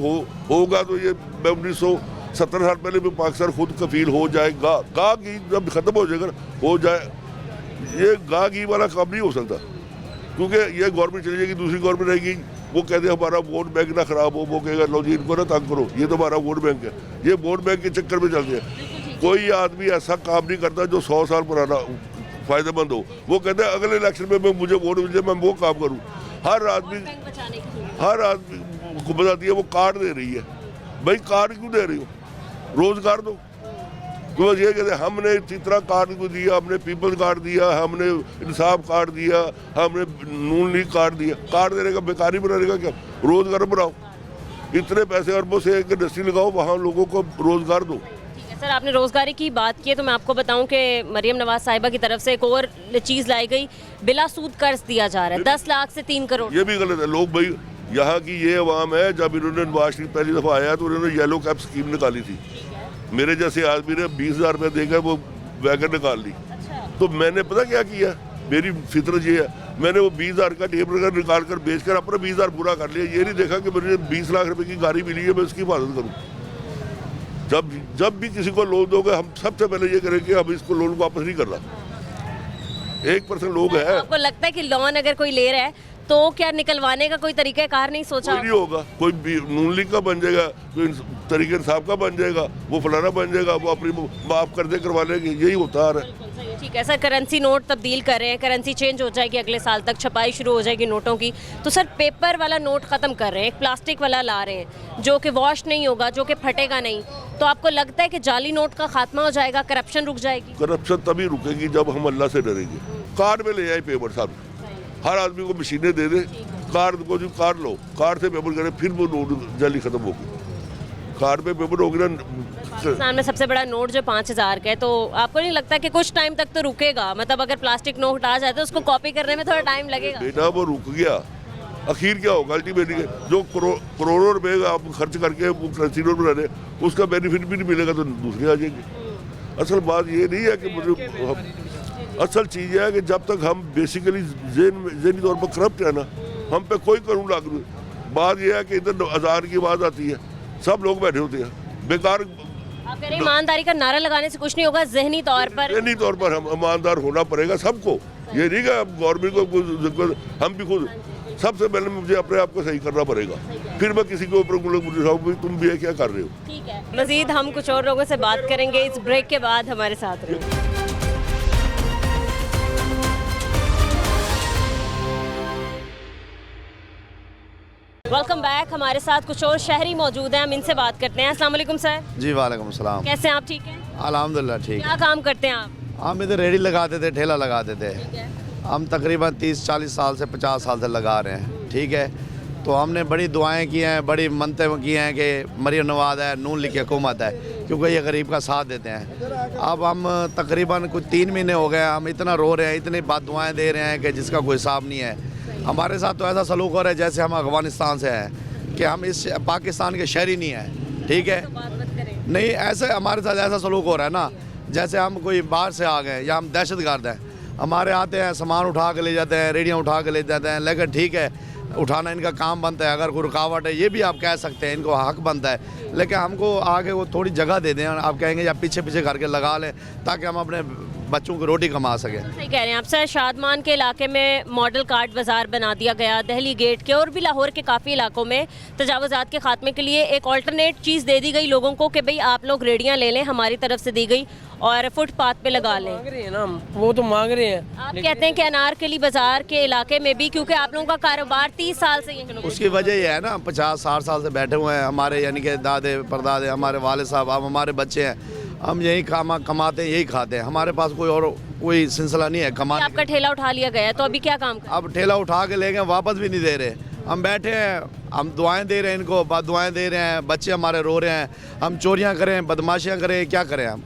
होगा तो ये 1970 साल पहले भी पाकिस्तान खुद कफील हो जाएगा। गागी जब ख़त्म हो जाएगा हो जाए, ये गागी वाला काम नहीं हो सकता, क्योंकि ये गवर्नमेंट चली जाएगी, दूसरी गवर्नमेंट रहेगी, वो कहते हैं हमारा वोट बैंक ना ख़राब हो, वो कहेगा लो जी इनको ना तंग करो, ये तो हमारा वोट बैंक है। ये वोट बैंक के चक्कर में चलते हैं। कोई आदमी ऐसा काम नहीं करता जो 100 साल पुराना फ़ायदेमंद हो। वो कहते हैं अगले इलेक्शन में मुझे वोट मिल जाए, मैं वो काम करूँ। हर आदमी को बताती है वो कार्ड दे रही है। भाई कार्ड क्यों दे रही हो? रोज़गार दो। तो ये कहते हमने चित्रा कार्ड को दिया, हमने पीपल्स कार्ड दिया, हमने इंसाफ कार्ड दिया, हमने नून लीग कार्ड दिया। कार्ड देने का बेकारी बनाने का क्या? रोज़गार बनाओ। इतने पैसे अरबों से एक इंडस्ट्री लगाओ, वहाँ लोगों को रोज़गार दो। सर आपने रोज़गारी की बात की है तो मैं आपको बताऊं कि मरियम नवाज साहिबा की तरफ से एक और चीज़ लाई गई, बिला सूद कर्ज दिया जा रहा है 10 लाख से 3 करोड़। ये भी गलत है। लोग भाई यहाँ की ये अवाम है, जब इन्होंने नवाज शरीफ पहली दफ़ा आया तो उन्होंने येलो कैप स्कीम निकाली थी। मेरे जैसे आदमी ने 20,000 रुपये देकर वो वैगन निकाल ली। तो मैंने पता क्या किया, मेरी फितरत ये है, मैंने वो 20,000 का टेप निकाल कर बेच कर अपना 20,000 पूरा कर लिया। ये नहीं देखा कि मुझे 20 लाख रुपए की गाड़ी मिली है, मैं उसकी हिफाजत करूँ। जब भी किसी को लोन दोगे, हम सबसे पहले ये करेंगे हम इसको लोन वापस नहीं करना। 1% लोग हैं। आपको लगता है कि लोन अगर कोई ले रहा है तो क्या निकलवाने का कोई तरीका कार नहीं सोचा? कोई नहीं होगा, कोई नून लीग का बन जाएगा, कोई तरीके इंसाफ का बन जाएगा, वो फलाना बन जाएगा, वो अपनी माफ कर दे करवा लेंगे। यही होता आ रहा है। ठीक है सर, करेंसी नोट तब्दील कर रहे हैं, करेंसी चेंज हो जाएगी अगले साल तक, छपाई शुरू हो जाएगी नोटों की। तो सर पेपर वाला नोट ख़त्म कर रहे हैं, एक प्लास्टिक वाला ला रहे हैं जो कि वॉश नहीं होगा, जो कि फटेगा नहीं। तो आपको लगता है कि जाली नोट का खात्मा हो जाएगा, करप्शन रुक जाएगी? करप्शन तभी रुकेगी जब हम अल्लाह से डरेंगे। कार्ड में ले आए पेपर साहब, हर आदमी को मशीनें दे दे, कार्ड को जो कार्ड लो, कार्ड से पेपर करें, फिर वो नोट जल्दी खत्म होगी। कार्ड पे पेपर होगी ना। पाकिस्तान में सबसे बड़ा नोट जो 5,000 का है, तो आपको नहीं लगता कि कुछ टाइम तक तो रुकेगा? मतलब अगर प्लास्टिक नोट आ जाए तो उसको कॉपी करने में थोड़ा टाइम लगेगा। बेटा वो रुक गया, आखिर क्या होगा? अल्टीमेटली जो करोड़ों रुपए आप खर्च करके वो करेंसी नोट बना रहे, उसका बेनिफिट भी नहीं मिलेगा तो दूसरे आ जाएंगे। असल बात ये नहीं है कि असल चीज़ है कि जब तक हम बेसिकली ज़हनी तौर पर करप्ट है ना, हम पे कोई कानून लागू नहीं। बात यह है कि इधर अजान की आवाज़ आती है, सब लोग बैठे होते हैं बेकार। आप कह रहे हैं ईमानदारी का नारा लगाने से कुछ नहीं होगा, ज़हनी तौर पर हम ईमानदार होना पड़ेगा सबको। ये नहीं कि गवर्नमेंट को, हम भी खुद सबसे पहले मुझे अपने आप को सही करना पड़ेगा, फिर मैं किसी के ऊपर तुम भी क्या कर रहे हो। ठीक है, मजीद हम कुछ और लोगों से बात करेंगे इस ब्रेक के बाद। हमारे साथ रहिए। Welcome back. हमारे साथ कुछ और शहरी मौजूद हैं, हम इनसे बात करते हैं। अस्सलाम वालेकुम सर। जी वालेकुम सलाम। कैसे हैं आप? ठीक हैं अल्हम्दुलिल्लाह ठीक। क्या काम करते हैं आप? हम इधर रेडी लगाते थे, ठेला लगाते थे। हम तकरीबन 30-40 साल से 50 साल से लगा रहे हैं। ठीक है, तो हमने बड़ी दुआएं की हैं, बड़ी मनतें की हैं कि मरियम नवाज है, नून लीग की हुकूमत है, क्योंकि ये गरीब का साथ देते हैं। अब हम तकरीबन कुछ 3 महीने हो गए, हम इतना रो रहे हैं, इतनी बात दुआएँ दे रहे हैं कि जिसका कोई हिसाब नहीं है। हमारे साथ तो ऐसा सलूक हो रहा है जैसे हम अफ़गानिस्तान से हैं, कि हम इस पाकिस्तान के शहरी नहीं हैं। ठीक है, नहीं ऐसे हमारे साथ ऐसा सलूक हो रहा है ना जैसे हम कोई बाहर से आ गए या हम दहशतगर्द हैं। हमारे आते हैं, सामान उठा के ले जाते हैं, रेडियाँ उठा के ले जाते हैं, लेकिन ठीक है उठाना इनका काम बनता है, अगर कोई रुकावट है ये भी आप कह सकते हैं, इनको हक बनता है। लेकिन हमको आगे वो थोड़ी जगह दे दें, आप कहेंगे या पीछे पीछे करके लगा लें ताकि हम अपने बच्चों की रोटी कमा सकें। सही कह रहे हैं आप सर। शादमान के इलाके में मॉडल कार्ड बाज़ार बना दिया गया, दहली गेट के और भी लाहौर के काफ़ी इलाकों में तजावुज़ात के खात्मे के लिए एक ऑल्टरनेट चीज़ दे दी गई लोगों को कि भाई आप लोग रेडियाँ ले लें, हमारी तरफ से दी गई, और फुटपाथ पे लगा लें। मांग रहे हैं ना, वो तो मांग रहे हैं। आप कहते हैं कि अनारकली बाज़ार के इलाके में भी, क्योंकि आप लोगों का कारोबार 30 साल से यहीं उसकी वजह यह है ना, 50-60 साल से बैठे हुए हैं हमारे, यानी कि दादे परदादे, हमारे वाले साहब, अब हमारे बच्चे हैं, हम यही कमाते हैं, यही खाते हैं, हमारे पास कोई सिलसिला नहीं है कमाने। आपका ठेला उठा लिया गया है तो अभी क्या काम करें? अब ठेला उठा के ले गए, वापस भी नहीं दे रहे। हम बैठे हैं, हम दुआएं दे रहे हैं इनको, दुआएं दे रहे हैं, बच्चे हमारे रो रहे हैं, हम चोरियां करें, बदमाशियां करें, क्या करें हम?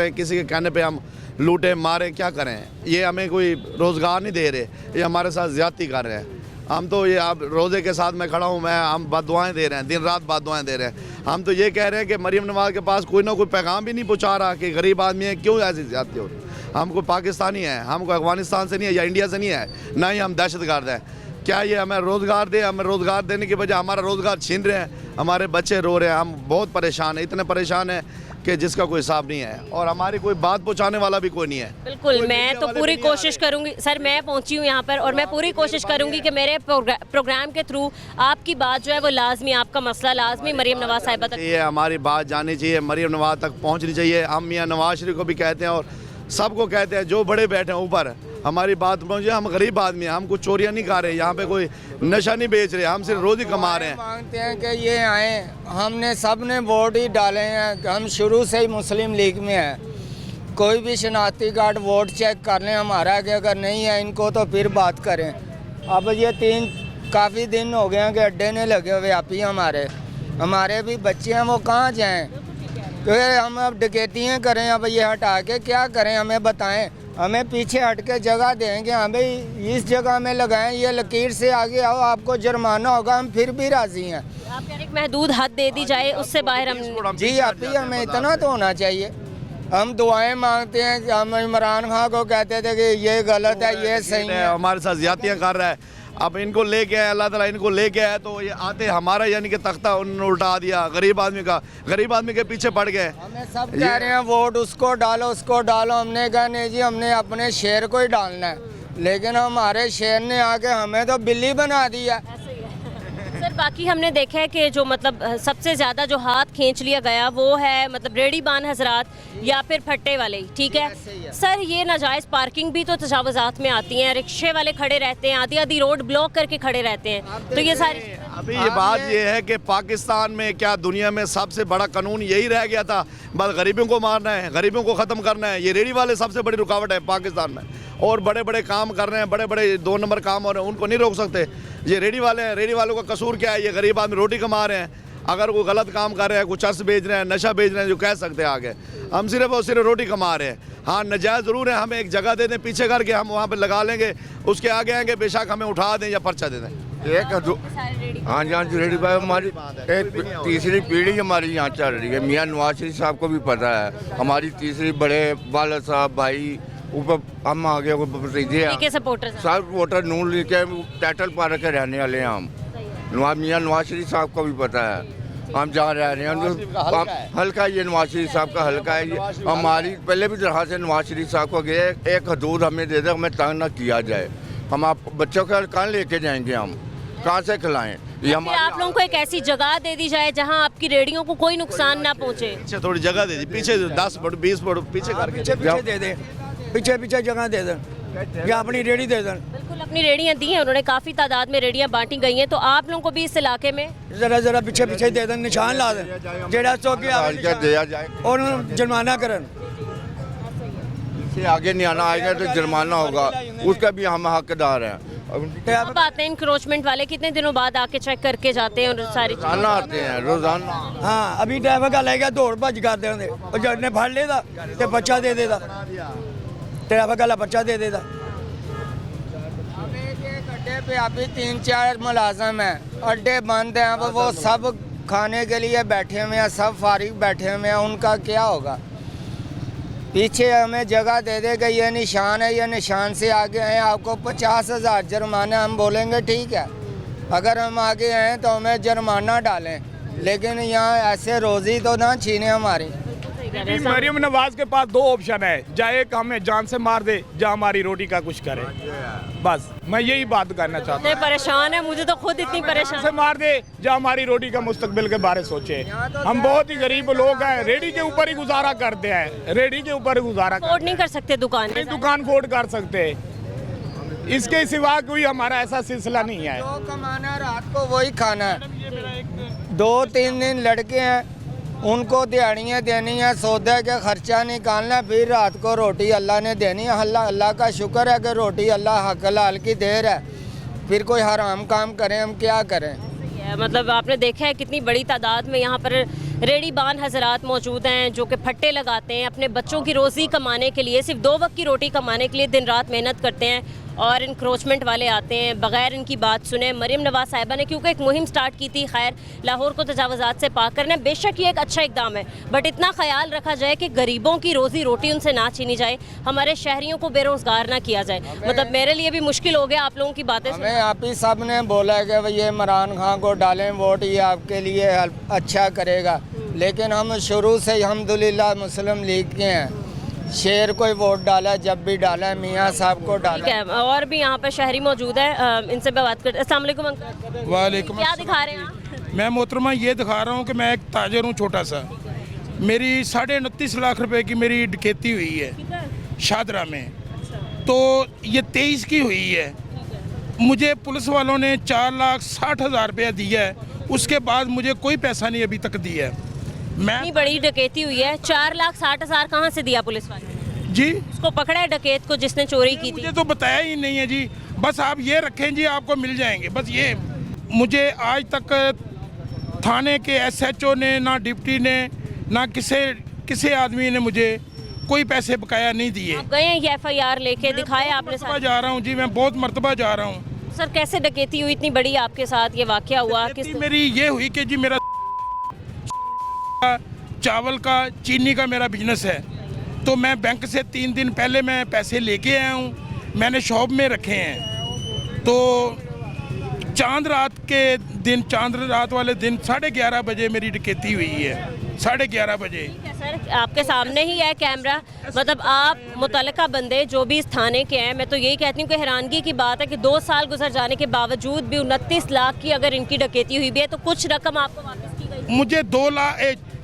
किसी के कहने पे हम लूटे मारे, क्या करें? ये हमें कोई रोज़गार नहीं दे रहे, ये हमारे साथ ज़्यादती कर रहे हैं। हम तो ये आप रोज़े के साथ मैं खड़ा हूँ, हम बददुआएं दे रहे हैं, दिन रात बददुआएं दे रहे हैं। हम तो ये कह रहे हैं कि मरीम नवाज़ के पास कोई ना कोई पैगाम भी नहीं पहुँचा रहा कि गरीब आदमी है, क्यों ऐसी ज़्यादती हो? हम कोई पाकिस्तानी है, हम कोई अफगानिस्तान से नहीं है या इंडिया से नहीं है, ना ही हम दहशतगर्द हैं। क्या ये हमें रोज़गार दे? हमें रोज़गार देने की बजाय हमारा रोज़गार छीन रहे हैं, हमारे बच्चे रो रहे हैं, हम बहुत परेशान हैं, इतने परेशान हैं कि जिसका कोई हिसाब नहीं है, और हमारी कोई बात पहुंचाने वाला भी कोई नहीं है। बिल्कुल, मैं तो पूरी कोशिश करूंगी सर, मैं पहुंची हूं यहाँ पर और मैं पूरी कोशिश करूंगी कि मेरे प्रोग्राम के थ्रू आपकी बात जो है वो लाजमी, आपका मसला लाजमी मरीम नवाज साहिबा तक, ये हमारी बात जानी चाहिए, मरीम नवाज तक पहुँचनी चाहिए। हम मियाँ नवाज शरीफ को भी कहते हैं और सबको कहते हैं, जो बड़े बैठे हैं ऊपर, हमारी बात पहुँचे। हम गरीब आदमी हैं, हम कुछ चोरियाँ नहीं कर रहे, यहाँ पे कोई नशा नहीं बेच रहे, हम सिर्फ रोज़ी कमा रहे हैं। मांगते हैं कि ये आए, हमने सब ने वोट ही डाले हैं, हम शुरू से ही मुस्लिम लीग में हैं। कोई भी शनाख्ती कार्ड वोट चेक कर लें हमारा, कि अगर नहीं है इनको तो फिर बात करें। अब ये काफ़ी दिन हो गए हैं कि अड्डे ने लगे हुए व्यापी हमारे भी बच्चे हैं, वो कहाँ जाएँ? तो हम अब डकैतियाँ करें, अब ये हटा के क्या करें? हमें बताएं, हमें पीछे हट के जगह दें कि हाँ भाई इस जगह में लगाएं, ये लकीर से आगे आओ, आपको जुर्माना होगा, हम फिर भी राज़ी हैं। आप कह रहे हैं महदूद हद दे दी जाए, उससे बाहर हम जी आप ही, हमें इतना तो होना चाहिए। हम दुआएं मांगते हैं कि हम इमरान खान को कहते थे कि ये गलत है, ये सही है, हमारे साथ ज्यादतियाँ कर रहा है। अब इनको लेके आए, अल्लाह ताला इनको लेके आए, तो ये आते हमारा यानी कि तख्ता उन्होंने उल्टा दिया गरीब आदमी का, गरीब आदमी के पीछे पड़ गए। हमें सब कह रहे हैं वोट उसको डालो, उसको डालो। हमने कहा नहीं जी, हमने अपने शेर को ही डालना है, लेकिन हमारे शेर ने आके हमें तो बिल्ली बना दिया। सर बाकी हमने देखा है कि जो मतलब सबसे ज़्यादा जो हाथ खींच लिया गया वो है मतलब रेडी बान हजरात या फिर फट्टे वाले, ठीक है सर। ये नाजायज़ पार्किंग भी तो तजावुज़ात में आती हैं, रिक्शे वाले खड़े रहते हैं, आधी आधी रोड ब्लॉक करके खड़े रहते हैं, तो ये सारी अभी ये बात ये है कि पाकिस्तान में क्या दुनिया में सबसे बड़ा कानून यही रह गया था, बस गरीबों को मारना है, गरीबों को ख़त्म करना है। ये रेडी वाले सबसे बड़ी रुकावट है पाकिस्तान में, और बड़े बड़े काम कर रहे हैं, बड़े बड़े 2 नंबर काम हो रहे हैं, उनको नहीं रोक सकते। ये रेडी वाले हैं, रेडी वालों का कसूर क्या है? ये गरीब आदमी रोटी कमा रहे हैं, अगर वो गलत काम कर रहे हैं, कुछ चर्स बेच रहे हैं, नशा बेच रहे हैं, जो कह सकते हैं आगे, हम सिर्फ और सिर्फ रोटी कमा रहे हैं। हाँ नजायज़ ज़रूर है, हमें एक जगह दे दें पीछे करके, हम वहाँ पे लगा लेंगे, उसके आगे आएंगे बेशक हमें उठा दें या पर्चा दे दें। हाँ जी, हाँ जी, रेडी भाई हमारी एक तीसरी पीढ़ी हमारी यहाँ चल रही है। मियाँ नवाज शरीफ साहब को भी पता है, हमारी तीसरी बड़े वाला साहब भाई ऊपर हम आगे भतीजे सपोर्टर सब वोटर नून लीग के टाइटल पार्क के रहने वाले हैं हम। मियाँ नवाज शरीफ साहब को भी पता है हम जहाँ रह रहे हैं, हल्का ये नवाज शरीफ साहब का हल्का है। ये हमारी पहले भी तरह से नवाज शरीफ साहब को गए, एक हदूद हमें दे दे, हमें तंग न किया जाए। हम आप बच्चों का कहाँ लेके जाएंगे, हम कहाँ से खिलाएं? ये आप लोगों को एक ऐसी जगह दे दी जाए जहां आपकी रेडियो को कोई नुकसान ना पहुंचे। पीछे थोड़ी जगह दे दी, पीछे 10 फुट 20 फुट पीछे करके पीछे दे दें, पीछे जगह दे दें या अपनी रेडी दे दें। बिल्कुल अपनी रेडियां दी हैं उन्होंने, काफ़ी तादाद में रेडियां बांटी गई हैं, तो आप लोगों को भी इस इलाके में जरा पीछे दे दें, निशान ला दें, जेड़ा चौकी दिया जाए और जुर्माना करें। आगे नहीं आना आएगा तो जुर्माना होगा, उसका भी हम हकदार हैं। अब आते हैं इंक्रोचमेंट वाले, कितने दिनों बाद आके चेक करके जाते हैं और सारी रोजाना आते हैं, रोजाना। हाँ अभी ड्राइवर का लेगा दौड़ भज कर देंगे, और जज ने फड़ लेदा तो पर्चा दे देदा, ड्राइवर का पर्चा दे देदा। अड्डे पे अभी 3-4 मुलाजम हैं, अड्डे बंद हैं, अब वो सब खाने के लिए बैठे हुए हैं, सब फारिग बैठे हुए हैं, उनका क्या होगा? पीछे हमें जगह दे देगा, ये निशान है, ये निशान से आगे हैं, आपको 50,000 जुर्माना, हम बोलेंगे ठीक है, अगर हम आगे आए तो हमें जुर्माना डालें, लेकिन यहाँ ऐसे रोज़ी तो ना छीने हमारी। मरियम नवाज के पास दो ऑप्शन है, चाहे एक हमें जान से मार दे या हमारी रोटी का कुछ करे। बस मैं यही बात करना चाहता हूँ। परेशान है, मुझे तो खुद इतनी परेशान से मार दे या हमारी रोटी का मुस्तकबिल के बारे सोचे। हम बहुत ही गरीब लोग हैं, रेडी के ऊपर ही गुजारा करते हैं, रेडी के ऊपर ही गुजारा अफोर्ड नहीं कर सकते दुकान नहीं दुकान अफोर्ड कर सकते, इसके सिवा कोई हमारा ऐसा सिलसिला नहीं है। जो कमाना रात को वही खाना है। 2-3 दिन लड़के हैं, उनको दिहाड़ियाँ देनी है, सौदे का खर्चा निकालना, फिर रात को रोटी अल्लाह ने देनी है। अल्लाह का शुक्र है कि रोटी अल्लाह हक हलाल की दे रहा है, फिर कोई हराम काम करें हम क्या करें। मतलब आपने देखा है कितनी बड़ी तादाद में यहाँ पर रेडीबान हजरात मौजूद हैं जो कि फट्टे लगाते हैं, अपने बच्चों की रोज़ी कमाने के लिए, सिर्फ 2 वक्त की रोटी कमाने के लिए दिन रात मेहनत करते हैं, और इंक्रोचमेंट वाले आते हैं बगैर इनकी बात सुने। मरियम नवाज साहिबा ने क्योंकि एक मुहिम स्टार्ट की थी, खैर लाहौर को तजावज़ात से पाक करना, बेशक ये एक अच्छा इकदाम है, बट इतना ख्याल रखा जाए कि गरीबों की रोज़ी रोटी उनसे ना छीनी जाए, हमारे शहरियों को बेरोज़गार ना किया जाए। मतलब मेरे लिए भी मुश्किल हो गया आप लोगों की बातें सुन। हमें आप ही सब ने बोला कि भाई ये इमरान खान को डालें वोट, ये आपके लिए अच्छा करेगा, लेकिन हम शुरू से अल्हम्दुलिल्लाह मुस्लिम लीग के हैं। शेर को वोट डाला, जब भी डाला मियाँ साहब को डाला। ठीक है, और भी यहाँ पर शहरी मौजूद है, इनसे मैं बात करते। अस्सलाम वालेकुम अंकल। वालेकुम क्या दिखा रहे हैं आप? मैं मोहतरमा ये दिखा रहा हूँ कि मैं एक ताजर हूँ छोटा सा, मेरी 29.5 लाख रुपए की मेरी डकैती हुई है शादरा में, तो ये 23 की हुई है। मुझे पुलिस वालों ने 4,60,000 रुपया दिया है, उसके बाद मुझे कोई पैसा नहीं अभी तक दिया है। मैं इतनी बड़ी डकैती हुई है, 4,60,000 कहाँ से दिया पुलिस वाले? जी उसको पकड़ा है डकैत को जिसने चोरी की थी? मुझे तो बताया ही नहीं है जी, बस आप ये रखें जी आपको मिल जाएंगे, बस ये। मुझे आज तक थाने के SHO ने, ना डिप्टी ने, ना किसी आदमी ने मुझे कोई पैसे बकाया नहीं दिए। आप गए हैं ये FIR लेके दिखाया आपने? मरतबा जा रहा हूँ जी, मैं बहुत मरतबा जा रहा हूँ। सर कैसे डकैती हुई इतनी बड़ी आपके साथ, ये वाकया हुआ किस? मेरी ये हुई कि जी मेरा चावल का, चीनी का मेरा बिजनेस है, तो मैं बैंक से 3 दिन पहले मैं पैसे लेके आया हूँ, मैंने शॉप में रखे हैं। तो चांद रात वाले दिन 11:30 बजे मेरी डकैती हुई है, 11:30 बजे। सर आपके सामने ही है कैमरा, मतलब आप मुतल्लिका बंदे जो भी इस थाने के हैं, मैं तो यही कहती हूँ कि हैरानगी की बात है कि 2 साल गुजर जाने के बावजूद भी 29 लाख की अगर इनकी डकैती हुई भी है, तो कुछ रकम आपको वापस की गई? मुझे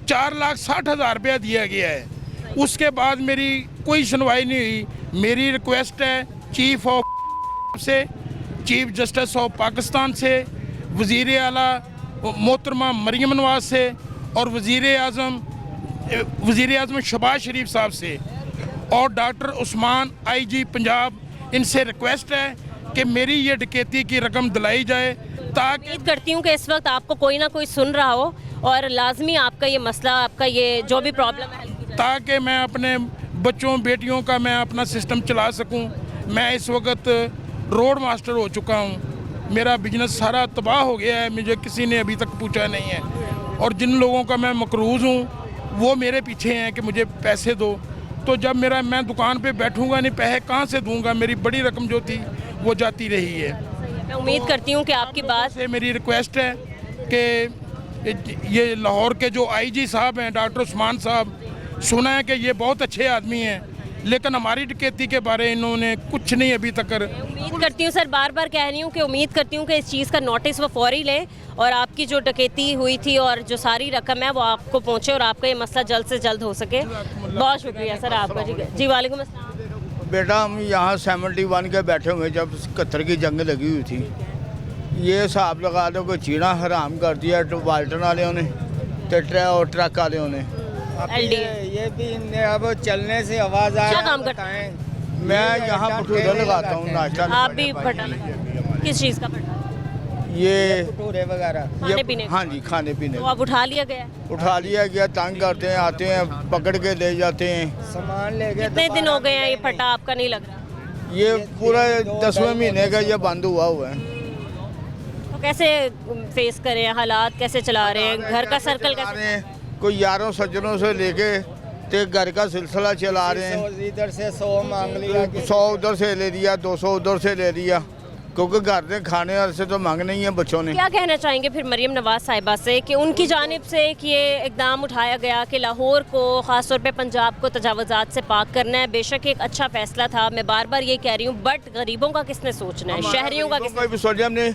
4,60,000 रुपया दिया गया है, उसके बाद मेरी कोई सुनवाई नहीं हुई। मेरी रिक्वेस्ट है चीफ जस्टिस ऑफ पाकिस्तान से, वज़ीर आला मोहतरमा मरियम नवाज से, और वज़ीर आज़म शहबाज शरीफ साहब से, और डॉक्टर उस्मान IG पंजाब, इनसे रिक्वेस्ट है कि मेरी ये डकैती की रकम दिलाई जाए, ताकि उम्मीद करती हूँ कि इस वक्त आपको कोई ना कोई सुन रहा हो और लाजमी आपका ये मसला, आपका ये जो भी प्रॉब्लम है, ताकि मैं अपने बच्चों बेटियों का मैं अपना सिस्टम चला सकूं। मैं इस वक्त रोड मास्टर हो चुका हूं, मेरा बिजनेस सारा तबाह हो गया है, मुझे किसी ने अभी तक पूछा नहीं है, और जिन लोगों का मैं मकरूज़ हूं वो मेरे पीछे हैं कि मुझे पैसे दो। तो जब मैं दुकान पे बैठूंगा नहीं, पैसे कहाँ से दूंगा? मेरी बड़ी रकम जो थी वो जाती रही है। मैं उम्मीद करती हूँ कि आपकी बात से मेरी रिक्वेस्ट है कि ये लाहौर के जो IG साहब हैं, डॉक्टर उस्मान साहब, सुना है कि ये बहुत अच्छे आदमी हैं, लेकिन हमारी डकैती के बारे इन्होंने कुछ नहीं अभी तक उम्मीद करती हूँ सर, बार बार कह रही हूँ कि उम्मीद करती हूँ कि इस चीज़ का नोटिस वो फौरी लें, और आपकी जो डकैती हुई थी और जो सारी रकम है वो आपको पहुँचे, और आपका ये मसला जल्द से जल्द हो सके। बहुत शुक्रिया सर आपका। जी वालेकुम अस्सलाम। बेटा हम यहाँ 71 के बैठे हुए, जब 71 की जंग लगी हुई थी, ये हिसाब लगा दो कि चीना हराम कर दिया वाल्टन वालों ने, ट्रक वालों ने। ये भी अब चलने से आवाज़ आ क्या काम करते हैं? मैं यहाँ भटूरा लगाता हूँ, नाश्ता। आप भी भट्टा? किस चीज़ का भट्टा? ये भटूरे वगैरह खाने पीने का? हाँ जी, खाने पीने तो अब उठा लिया गया? उठा लिया गया, तंग करते हैं, आते हैं पकड़ के ले जाते हैं। सामान ले गए। कितने दिन हो गए हैं ये फटा आपका नहीं लग रहा? ये पूरा 10वें महीने का ये बंद हुआ है। तो कैसे फेस करें, हालात कैसे चला रहे हैं, घर का सर्कल कैसे? कोई यारों सज्जनों से लेके ते घर का सिलसिला चला रहे हैं। इधर से 100 मांग लिया, 100 उधर से ले लिया, 200 उधर से ले लिया, क्योंकि घर के खाने से तो मांगना ही है बच्चों ने। क्या कहना चाहेंगे फिर मरियम नवाज साहिबा से कि उनकी जानिब से कि ये इकदाम उठाया गया कि लाहौर को ख़ासतौर पे पंजाब को तजावुज़ात से पाक करना है, बेशक एक अच्छा फैसला था, मैं बार बार ये कह रही हूँ, बट गरीबों का किसने सोचना है, शहरियों का किसने भी सोचा हमने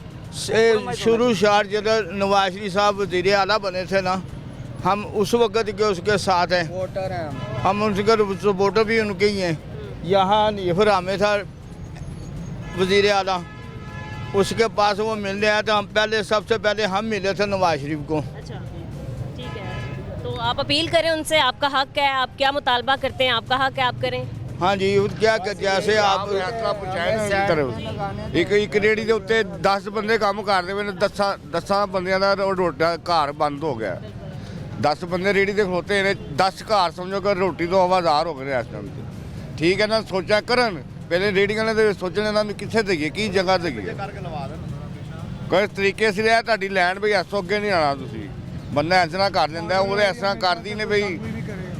शुरू शार जब नवाज शरीफ साहब वज़ीर आला बने थे ना, हम उस वक्त के उसके साथ हैं, वोटर हैं हम उनके सपोर्टर भी उनके ही हैं। यहाँ फिर हमें था वज़ीर आला, उसके पास वो मिलने आया तो हम पहले सबसे पहले हम मिले थे नवाज शरीफ को। अच्छा, ठीक है, तो आप अपील करें उनसे, आपका हक है, आप क्या मुतालबा करते हैं, आपका हक है, आप करें। हाँ जी, क्या जैसे आप एक रेड़ी के उत्ते 10 बंदे काम करते हुए 10 बंदियां दा रोटी घर बंद हो गया, 10 बंदे रेड़ी ते खलोते हैं, 10 घर समझो कि रोटी तो आवाज़ार हो गए इस टाइम। ठीक है ना, सोचा करन पहले रेडियो ने तो सोचने ना कितने देइए की जगह देइए, कोई तरीके से रहा ताड़ी लैंड बई ऐसो अगे नहीं आना, तुम बंदा इस तरह कर दिंदा, वो इस तरह करती ने बई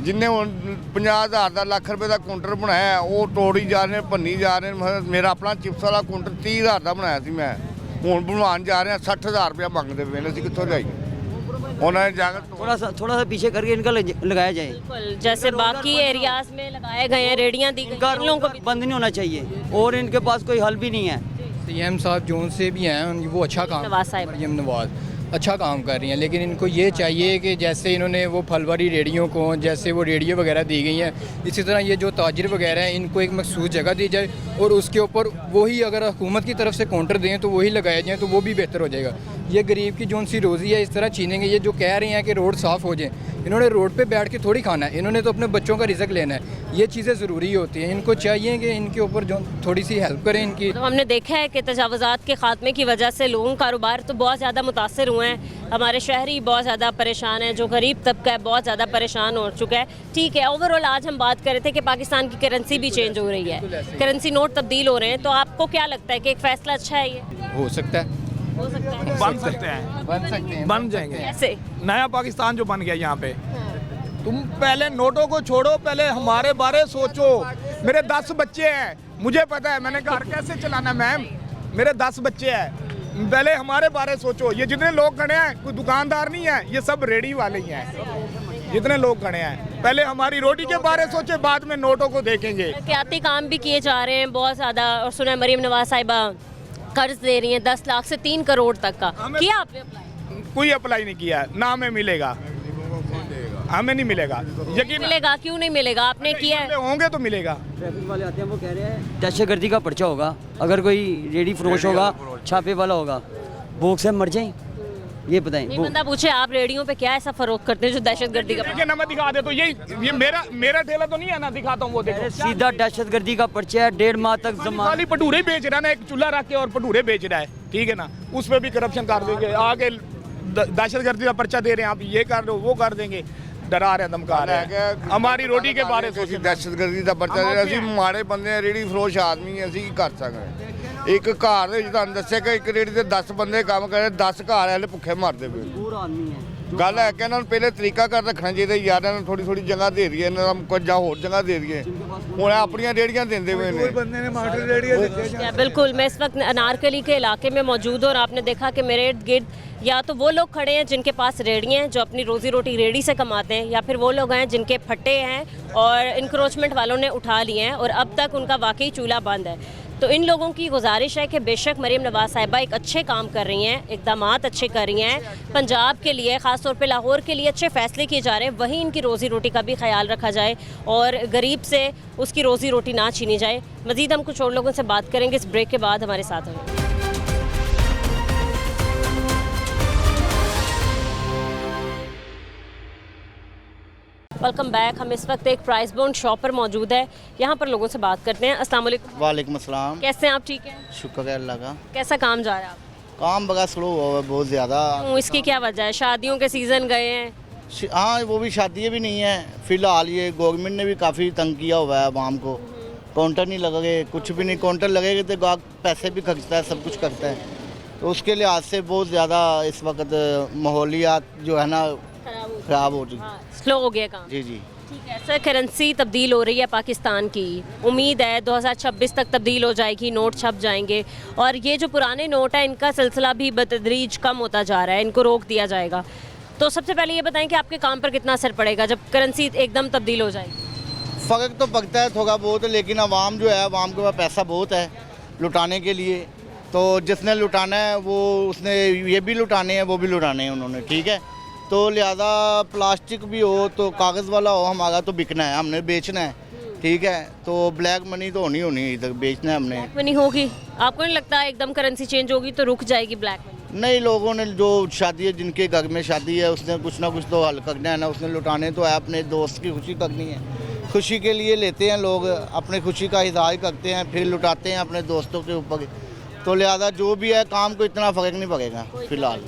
जिन्हें हुण 50,000 का लाख रुपये का काउंटर बनाया वो तोड़ी जा रहे भन्नी जा रहे। मेरा अपना चिप्स वाला काउंटर 30,000 का बनाया सी, मैं हुण बनवान जा रहे हैं 60,000 रुपया मंगते पे, असीं कित्थों जाइए, उन्होंने जाकर थोड़ा सा पीछे करके इनका लगाया जाए। बिल्कुल, जैसे बाकी एरियाज में लगाए गए हैं, रेडियां दी गई, इन लोगों को भी बंद नहीं होना चाहिए और इनके पास कोई हल भी नहीं है। सीएम साहब जोन से भी हैं, वो अच्छा काम, नवाज साहिब मरियम नवाज अच्छा काम कर रही हैं, लेकिन इनको ये चाहिए कि जैसे इन्होंने वो फलवारी रेडियो को, जैसे वो रेडियो वगैरह दी गई हैं, इसी तरह ये जो ताजिर वगैरह हैं इनको एक मखसूस जगह दी जाए और उसके ऊपर वही अगर हुकूमत की तरफ से काउंटर दें तो वही लगाए जाएँ तो वो भी बेहतर हो जाएगा। ये गरीब की जोन सी रोज़ी है इस तरह छीनेंगे। ये जो कह रहे हैं कि रोड साफ़ हो जाए, इन्होंने रोड पे बैठ के थोड़ी खाना है, इन्होंने तो अपने बच्चों का रिज़्क लेना है, ये चीज़ें ज़रूरी होती हैं। इनको चाहिए कि इनके ऊपर जो थोड़ी सी हेल्प करें इनकी। तो हमने देखा है कि तजावुज़ात के ख़ात्मे की वजह से लोगों का कारोबार तो बहुत ज़्यादा मुतासर हुए हैं, हमारे शहरी बहुत ज़्यादा परेशान है, जो गरीब तबका है बहुत ज़्यादा परेशान हो चुका है। ठीक है, ओवरऑल आज हम बात कर रहे थे कि पाकिस्तान की करेंसी भी चेंज हो रही है, करेंसी नोट तब्दील हो रहे हैं, तो आपको क्या लगता है कि एक फ़ैसला अच्छा है ये? हो सकता है, हो सकता है, बन सकते हैं, बन जाएंगे। कैसे? नया पाकिस्तान जो बन गया यहाँ पे, तुम पहले नोटों को छोड़ो, पहले हमारे बारे सोचो। मेरे 10 बच्चे हैं, मुझे पता है मैंने घर कैसे चलाना, मैम मेरे 10 बच्चे हैं, पहले हमारे बारे सोचो। ये जितने लोग खड़े हैं कोई दुकानदार नहीं है, ये सब रेडी वाले ही हैं, जितने लोग खड़े हैं, पहले हमारी रोटी के बारे सोचे, बाद में नोटों को देखेंगे। तरक्याती काम भी किए जा रहे हैं बहुत ज़्यादा, और सुना है मरीम नवाज साहिबा कर्ज दे रही हैं 10 लाख से 3 करोड़ तक का, किया आपने अप्लाई? कोई अप्लाई नहीं किया, ना हमें मिलेगा, हमें नहीं मिलेगा, यकीन मिलेगा, क्यों नहीं मिलेगा, आपने किया है? होंगे तो मिलेगा। ट्रैफिक वाले आते हैं, वो कह रहे हैं दहशतगर्दी का पर्चा होगा, अगर कोई रेडी फरोश होगा, छापे वाला होगा, भूख से मर जाए। ये बताएं, नहीं, बंदा पूछे आप रेडियो पे क्या ऐसा फरोख्त करते हैं जो दहशतगर्दी का? देखिए ना, मैं दिखा दे तो ये मेरा ठेला तो नहीं है ना, दिखाता हूँ वो देखो, सीधा दहशतगर्दी का पर्चा है, 1.5 माह तक जमा। खाली भटूरे बेच रहा है ना, एक चूल्हा रख के और भटूरे बेच रहा है, ठीक है ना, उस पर भी करप्शन कर देंगे, आगे दहशतगर्दी का पर्चा दे रहे हैं, आप ये कर रहे हो वो कर देंगे, डरा रहे हैं, धमका रहे हैं, हमारी रोटी के बारे सोची। दहशतगर्दी का पर्चा दे रहे, माड़े बंदे रेड़ी फरोश आदमी असीं की कर सकते। एक घर ਦੇ ਵਿੱਚ ਤੁਹਾਨੂੰ ਦੱਸਿਆ ਕਿ ਇੱਕ ਰੇੜੀ ਤੇ 10 ਬੰਦੇ ਕੰਮ ਕਰਦੇ, 10 ਘਰ ਵਾਲੇ ਭੁੱਖੇ ਮਰਦੇ ਪਏ। पूरा आदमी है। ਗੱਲ ਹੈ ਕਿ ਇਹਨਾਂ ਨੂੰ ਪਹਿਲੇ ਤਰੀਕਾ ਕਰ ਰੱਖਣਾ ਚਾਹੀਦਾ ਯਾਰ, ਇਹਨਾਂ ਨੂੰ ਥੋੜੀ ਥੋੜੀ ਜਗ੍ਹਾ ਦੇ ਦਈਏ, ਇਹਨਾਂ ਨੂੰ ਕੁਝ ਜਾਂ ਹੋਰ ਜਗ੍ਹਾ ਦੇ ਦਈਏ, ਹੁਣ ਆਪਣੀਆਂ ਰੇੜੀਆਂ ਦਿੰਦੇ ਪਏ ਨੇ। बंदे ने माटर रेडियो या बिल्कुल, मैं इस वक्त अनारकली के इलाके में मौजूद हूँ और आपने देखा कि मेरे इर्द गिर्द या तो वो लोग खड़े हैं जिनके पास रेड़ियाँ हैं, जो अपनी रोज़ी रोटी रेड़ी से कमाते हैं, या फिर वो लोग हैं जिनके फट्टे हैं और इंक्रोचमेंट वालों ने उठा लिए हैं और अब तक उनका वाकई चूल्हा बंद है। तो इन लोगों की गुजारिश है कि बेशक मरीम नवाज साहिबा एक अच्छे काम कर रही हैं, इक़दामात अच्छे कर रही हैं, पंजाब के लिए ख़ास तौर पे लाहौर के लिए अच्छे फ़ैसले किए जा रहे हैं, वहीं इनकी रोज़ी रोटी का भी ख्याल रखा जाए और गरीब से उसकी रोज़ी रोटी ना छीनी जाए। मज़ीद हम कुछ और लोगों से बात करेंगे इस ब्रेक के बाद, हमारे साथ हैं। Welcome back. हम इस वक्त एक प्राइस बॉन्ड शॉप पर मौजूद है, यहाँ पर लोगों से बात करते हैं। अस्सलाम वालेकुम। वालेकुम अस्सलाम। कैसे हैं आप? ठीक हैं, शुक्र है अल्लाह का। कैसा काम जा रहा है? काम बड़ा स्लो हुआ है बहुत ज़्यादा। इसकी क्या वजह है? शादियों के सीज़न गए हैं। हाँ, वो भी शादियाँ भी नहीं है फ़िलहाल। ये गवर्नमेंट ने भी काफ़ी तंग किया हुआ है आवाम को, काउंटर नहीं लगे, कुछ भी नहीं। काउंटर लगेगा तो गाहक पैसे भी खर्चता है, सब कुछ करता है, तो उसके लिहाज से बहुत ज़्यादा इस वक्त माहौलियात जो है ना ख़राब हो चुकी। स्लो हो गया काम। जी जी। ठीक है सर, करेंसी तब्दील हो रही है पाकिस्तान की, उम्मीद है 2026 तक तब्दील हो जाएगी, नोट छप जाएंगे और ये जो पुराने नोट है इनका सिलसिला भी बतदरीज कम होता जा रहा है, इनको रोक दिया जाएगा। तो सबसे पहले ये बताएं कि आपके काम पर कितना असर पड़ेगा जब करेंसी एकदम तब्दील हो जाएगी? फ़र्क तो पड़ता है थोड़ा बहुत, लेकिन आवाम जो है, आवाम के पास पैसा बहुत है लुटाने के लिए, तो जिसने लुटाना है वो उसने ये भी लुटाने हैं, वो भी लुटाने हैं उन्होंने, ठीक है। तो लिहाजा प्लास्टिक भी हो तो कागज़ वाला हो, हमारा तो बिकना है, हमने बेचना है, ठीक है। तो ब्लैक मनी तो होनी इधर, बेचना है हमने। ब्लैक मनी होगी, आपको नहीं लगता एकदम करेंसी चेंज होगी तो रुक जाएगी ब्लैक मनी? नहीं, लोगों ने जो शादी है, जिनके घर में शादी है, उसने कुछ ना कुछ तो हल करना है ना, उसने लुटाने तो है, अपने दोस्त की खुशी करनी है, खुशी के लिए लेते हैं लोग, अपनी खुशी का इजहार करते हैं, फिर लुटाते हैं अपने दोस्तों के ऊपर। तो लिहाजा जो भी है, काम को इतना फ़र्क नहीं पड़ेगा फिलहाल।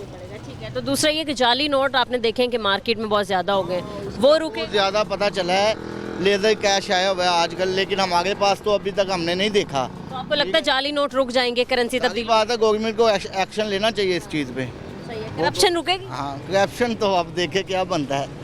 ठीक है, तो दूसरा ये कि जाली नोट आपने देखे कि मार्केट में बहुत ज़्यादा हो गए, वो रुके? ज़्यादा पता चला है, लेज़र कैश आया हुआ है आजकल, लेकिन हमारे पास तो अभी तक हमने नहीं देखा। तो आपको लगता है जाली नोट रुक जाएंगे करेंसी तब्दील? बात है, गवर्नमेंट को एक्शन लेना चाहिए इस चीज़ पे। करप्शन रुकेगी? हाँ, करप्शन तो अब देखे क्या बनता है,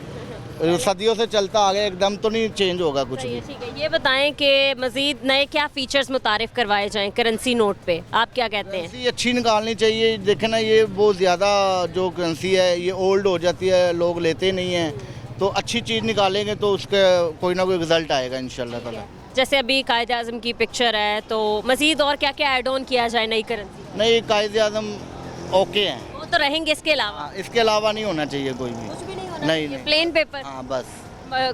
सदियों से चलता आ गया, एकदम तो नहीं चेंज होगा कुछ भी। ठीक है, ये बताएं कि मज़ीद नए क्या फीचर्स मुतारिफ करवाए जाएं करेंसी नोट पे, आप क्या कहते हैं? करेंसी अच्छी निकालनी चाहिए, देखे ना ये बहुत ज़्यादा जो करेंसी है ये ओल्ड हो जाती है, लोग लेते नहीं हैं, तो अच्छी चीज़ निकालेंगे तो उसका कोई ना कोई रिजल्ट आएगा इंशाल्लाह ताला। जैसे अभी कायद आज़म की पिक्चर है, तो मज़ीद और क्या क्या ऐड ऑन किया जाए नई करेंसी? नहीं, कायद आज़म ओके हैं, वो तो रहेंगे, इसके अलावा नहीं होना चाहिए कोई भी, नहीं प्लेन पेपर। हाँ बस।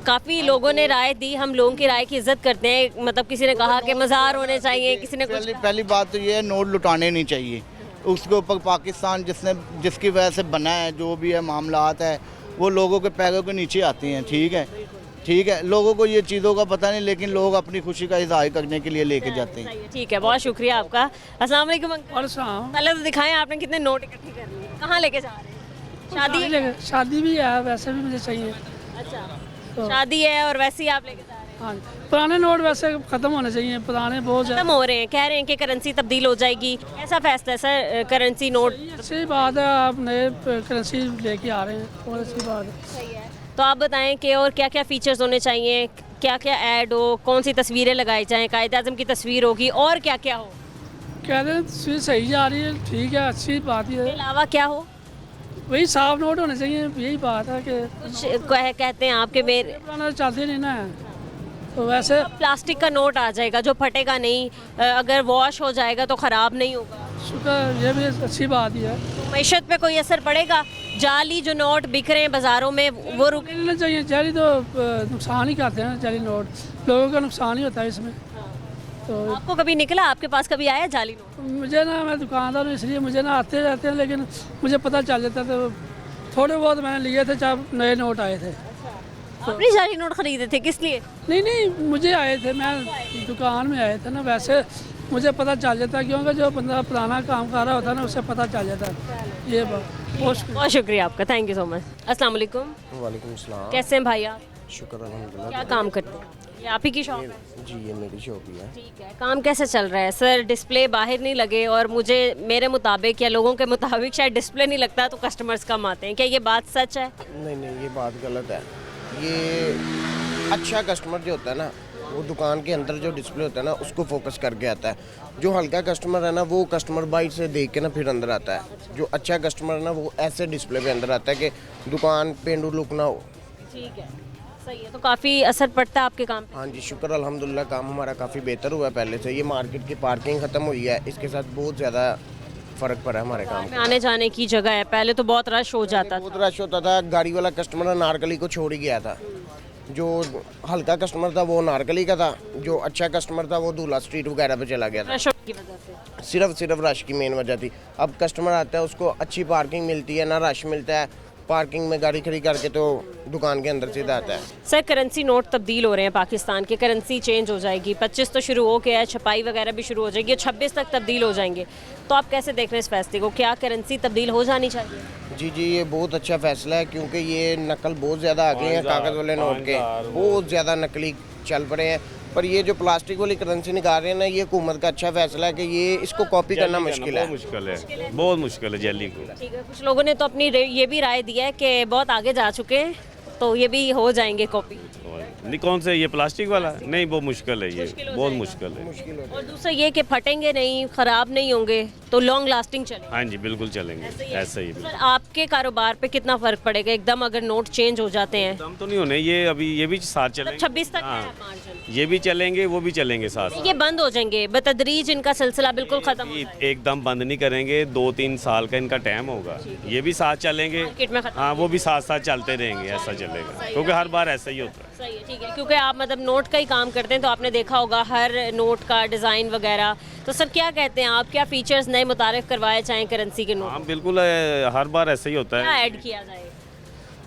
काफ़ी लोगों ने राय दी, हम लोगों की राय की इज्जत करते हैं, मतलब किसी ने कहा कि मज़ार होने चाहिए, किसी ने कुछ। पहली बात तो ये है, नोट लुटाने नहीं चाहिए, उसके ऊपर पाकिस्तान जिसकी वजह से बना है, जो भी है मामलात है, वो लोगों के पैरों के नीचे आती हैं, ठीक है। लोगों को ये चीज़ों का पता नहीं, लेकिन लोग अपनी खुशी का इज़हार करने के लिए लेके जाते हैं। ठीक है, बहुत शुक्रिया आपका। अस्सलाम वालेकुम अंकल। पहले तो दिखाएं आपने कितने नोट इकट्ठे कर लिए, कहाँ लेके जा रहे हैं? शादी भी है, वैसे भी मुझे चाहिए। अच्छा, शादी है और वैसे ही आप लेके जा रहे हैं? हाँ, पुराने नोट वैसे ख़त्म होने चाहिए, पुराने बहुत खत्म हो रहे हैं, कह रहे हैं कि करेंसी तब्दील हो जाएगी, ऐसा फैसला है सर? करेंसी नोट अच्छी बात है, आप नए करेंसी लेके आ रहे हैं, बहुत अच्छी बात है। सही है, तो आप बताएं कि और क्या क्या फीचर्स होने चाहिए, क्या क्या ऐड हो, कौन सी तस्वीरें लगाई जाएँ, कायद आज़म की तस्वीर होगी और क्या क्या हो? कह रहे हैं तस्वीर सही जा रही है, ठीक है, अच्छी बात है। अलावा क्या हो? वही साफ नोट होने चाहिए, यही बात है कि कुछ कहते हैं आपके मेरे पुराना चलते नहीं ना, तो वैसे प्लास्टिक का नोट आ जाएगा जो फटेगा नहीं, अगर वॉश हो जाएगा तो ख़राब नहीं होगा। शुक्र, ये भी अच्छी बात ही है। मैशत पे कोई असर पड़ेगा? जाली जो नोट बिक रहे हैं बाज़ारों में वो रुकना चाहिए, जाली तो नुकसान ही करते हैं, जाली नोट लोगों का नुकसान ही होता है इसमें। तो आपको कभी निकला, आपके पास कभी आया जाली नोट? मुझे ना, मैं दुकानदार हूँ इसलिए मुझे ना आते रहते हैं, लेकिन मुझे पता चल जाता है, तो थोड़े बहुत मैंने लिए थे जब नए नोट आए थे। आपने जाली नोट खरीदे थे, किस लिए? नहीं, मुझे आए थे, मैं दुकान में आए थे ना, वैसे मुझे पता चल जाता है, क्योंकि जो बंदा पुराना काम कर रहा होता है ना, उससे पता चल जाता है। ये बहुत शुक्रिया आपका, थैंक यू सो मच। अस्सलाम वालेकुम। वालेकुम सलाम। कैसे हैं भाई आप? शुक्र अल्हम्दुलिल्लाह। क्या काम करते हैं? ये आप ही की शॉप है? जी, ये मेरी शॉप ही है। ठीक है, काम कैसे चल रहा है सर? डिस्प्ले बाहर नहीं लगे और मेरे मुताबिक या लोगों के मुताबिक शायद डिस्प्ले नहीं लगता तो कस्टमर्स कम आते हैं, क्या ये बात सच है? नहीं, ये बात गलत है। ये अच्छा कस्टमर जो होता है ना, वो दुकान के अंदर जो डिस्प्ले होता है ना, उसको फोकस करके आता है। जो हल्का कस्टमर है ना, वो कस्टमर बाइट से देख के ना फिर अंदर आता है। जो अच्छा कस्टमर है ना, वो ऐसे डिस्प्ले पे अंदर आता है कि दुकान पेंडू लुक ना हो। ठीक है, सही है, तो काफ़ी असर पड़ता है आपके काम पे? हाँ जी, शुक्र अल्हम्दुलिल्लाह, काम हमारा काफ़ी बेहतर हुआ है पहले से। ये मार्केट की पार्किंग ख़त्म हुई है, इसके साथ बहुत ज़्यादा फ़र्क पड़ा है हमारे काम में। आने जाने की जगह है, पहले तो बहुत रश हो जाता था। बहुत रश होता था, गाड़ी वाला कस्टमर अनारकली को छोड़ ही गया था। जो हल्का कस्टमर था वो अनारकली का था, जो अच्छा कस्टमर था वो दूल्हा स्ट्रीट वगैरह पे चला गया था। रश की वजह से सिर्फ रश की मेन वजह थी। अब कस्टमर आता है, उसको अच्छी पार्किंग मिलती है, ना रश मिलता है, पार्किंग में गाड़ी खड़ी करके तो दुकान के अंदर सीधा आता है। सर, करेंसी नोट तब्दील हो रहे हैं पाकिस्तान के, करेंसी चेंज हो जाएगी, 25 तो शुरू हो गया है, छपाई वगैरह भी शुरू हो जाएगी, 26 तक तब्दील हो जाएंगे, तो आप कैसे देख रहे हैं इस फैसले को? क्या करेंसी तब्दील हो जानी चाहिए? जी, ये बहुत अच्छा फैसला है, क्योंकि ये नकल बहुत ज़्यादा आ गए हैं, कागज़ वाले नोट के बहुत ज़्यादा नकली चल पड़े हैं। पर ये जो प्लास्टिक वाली करेंसी निकाल रहे हैं ना, ये हुकूमत का अच्छा फैसला है कि ये इसको कॉपी करना मुश्किल है, बहुत मुश्किल है जैली को। ठीक है, कुछ लोगों ने तो अपनी ये भी राय दी है कि बहुत आगे जा चुके हैं, तो ये भी हो जाएंगे कॉपी। नहीं कौन से ये प्लास्टिक वाला नहीं वो मुश्किल है ये बहुत मुश्किल है। और दूसरा ये कि फटेंगे नहीं, ख़राब नहीं होंगे, तो लॉन्ग लास्टिंग चलेंगे। हाँ जी बिल्कुल चलेंगे ऐसा ही सर आपके कारोबार पे कितना फ़र्क पड़ेगा एकदम अगर नोट चेंज हो जाते हैं? एकदम तो नहीं होने ये अभी ये भी साथ चलेंगे 26 तक हाँ, है मार्जिन। ये भी चलेंगे वो भी चलेंगे साथ ये बंद हो जाएंगे बतदरीज, इनका सिलसिला बिल्कुल ख़त्म हो जाएगा। एकदम बंद नहीं करेंगे 2-3 साल का इनका टाइम होगा ये भी साथ चलेंगे मार्केट में खत्म। हाँ वो भी साथ साथ चलते रहेंगे ऐसा चलेगा क्योंकि हर बार ऐसा ही होता है। सही है, ठीक है, क्योंकि आप मतलब नोट का ही काम करते हैं तो आपने देखा होगा हर नोट का डिज़ाइन वगैरह। तो सर क्या कहते हैं आप, क्या फीचर्स नए मुतारिफ करवाए चाहें करेंसी के नोट? हाँ बिल्कुल हर बार ऐसा ही होता क्या है। ऐड किया जाए?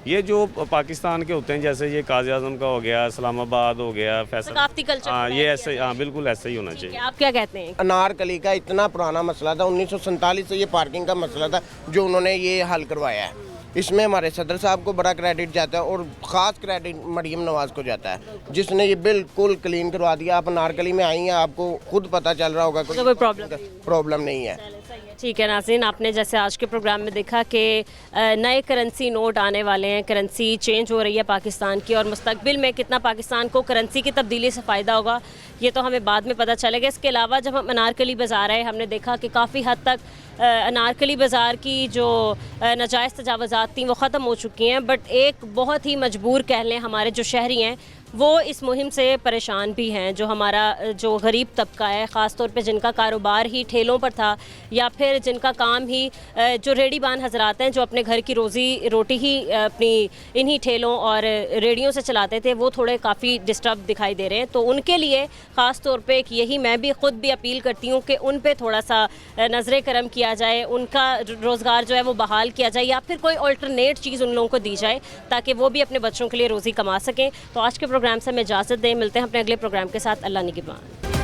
ये जो पाकिस्तान के होते हैं जैसे ये काज़ी आज़म का हो गया, इस्लामाबाद हो गया, फैसल, सकाफती कल्चर हाँ ये ऐसे हाँ बिल्कुल ऐसा ही होना चाहिए। आप क्या कहते हैं? अनारकली का इतना पुराना मसला था, 1947 से ये पार्किंग का मसला था जो उन्होंने ये हल करवाया है। इसमें हमारे सदर साहब को बड़ा क्रेडिट जाता है और ख़ास क्रेडिट मरियम नवाज़ को जाता है जिसने ये बिल्कुल क्लीन करवा दिया। आप अनारकली में आई हैं, आपको खुद पता चल रहा होगा कोई प्रॉब्लम नहीं है। ठीक है नाज़रीन, आपने जैसे आज के प्रोग्राम में देखा कि नए करेंसी नोट आने वाले हैं, करेंसी चेंज हो रही है पाकिस्तान की, और मुस्तकबिल में कितना पाकिस्तान को करेंसी की तब्दीली से फ़ायदा होगा ये तो हमें बाद में पता चलेगा। इसके अलावा जब हम अनारकली बाज़ार आए हमने देखा कि काफ़ी हद तक अनारकली बाज़ार की जो नाजायज़ तजावज़ात थी वो ख़त्म हो चुकी हैं, बट एक बहुत ही मजबूर कह लें हमारे जो शहरी हैं वो इस मुहिम से परेशान भी हैं। जो हमारा जो गरीब तबका है, ख़ास तौर पे जिनका कारोबार ही ठेलों पर था या फिर जिनका काम ही जो रेडीबान हजरात हैं जो अपने घर की रोज़ी रोटी ही अपनी इन्हीं ठेलों और रेडियों से चलाते थे, वो थोड़े काफ़ी डिस्टर्ब दिखाई दे रहे हैं। तो उनके लिए ख़ास तौर पे यही मैं भी ख़ुद भी अपील करती हूँ कि उन पे थोड़ा सा नज़र करम किया जाए, उनका रोज़गार जो है वो बहाल किया जाए या फिर कोई अल्टरनेट चीज़ उन लोगों को दी जाए ताकि वो भी अपने बच्चों के लिए रोज़ी कमा सकें। तो आज के प्रोग्राम से हमें इजाज़त दें, मिलते हैं अपने अगले प्रोग्राम के साथ। अल्लाह निगहबान।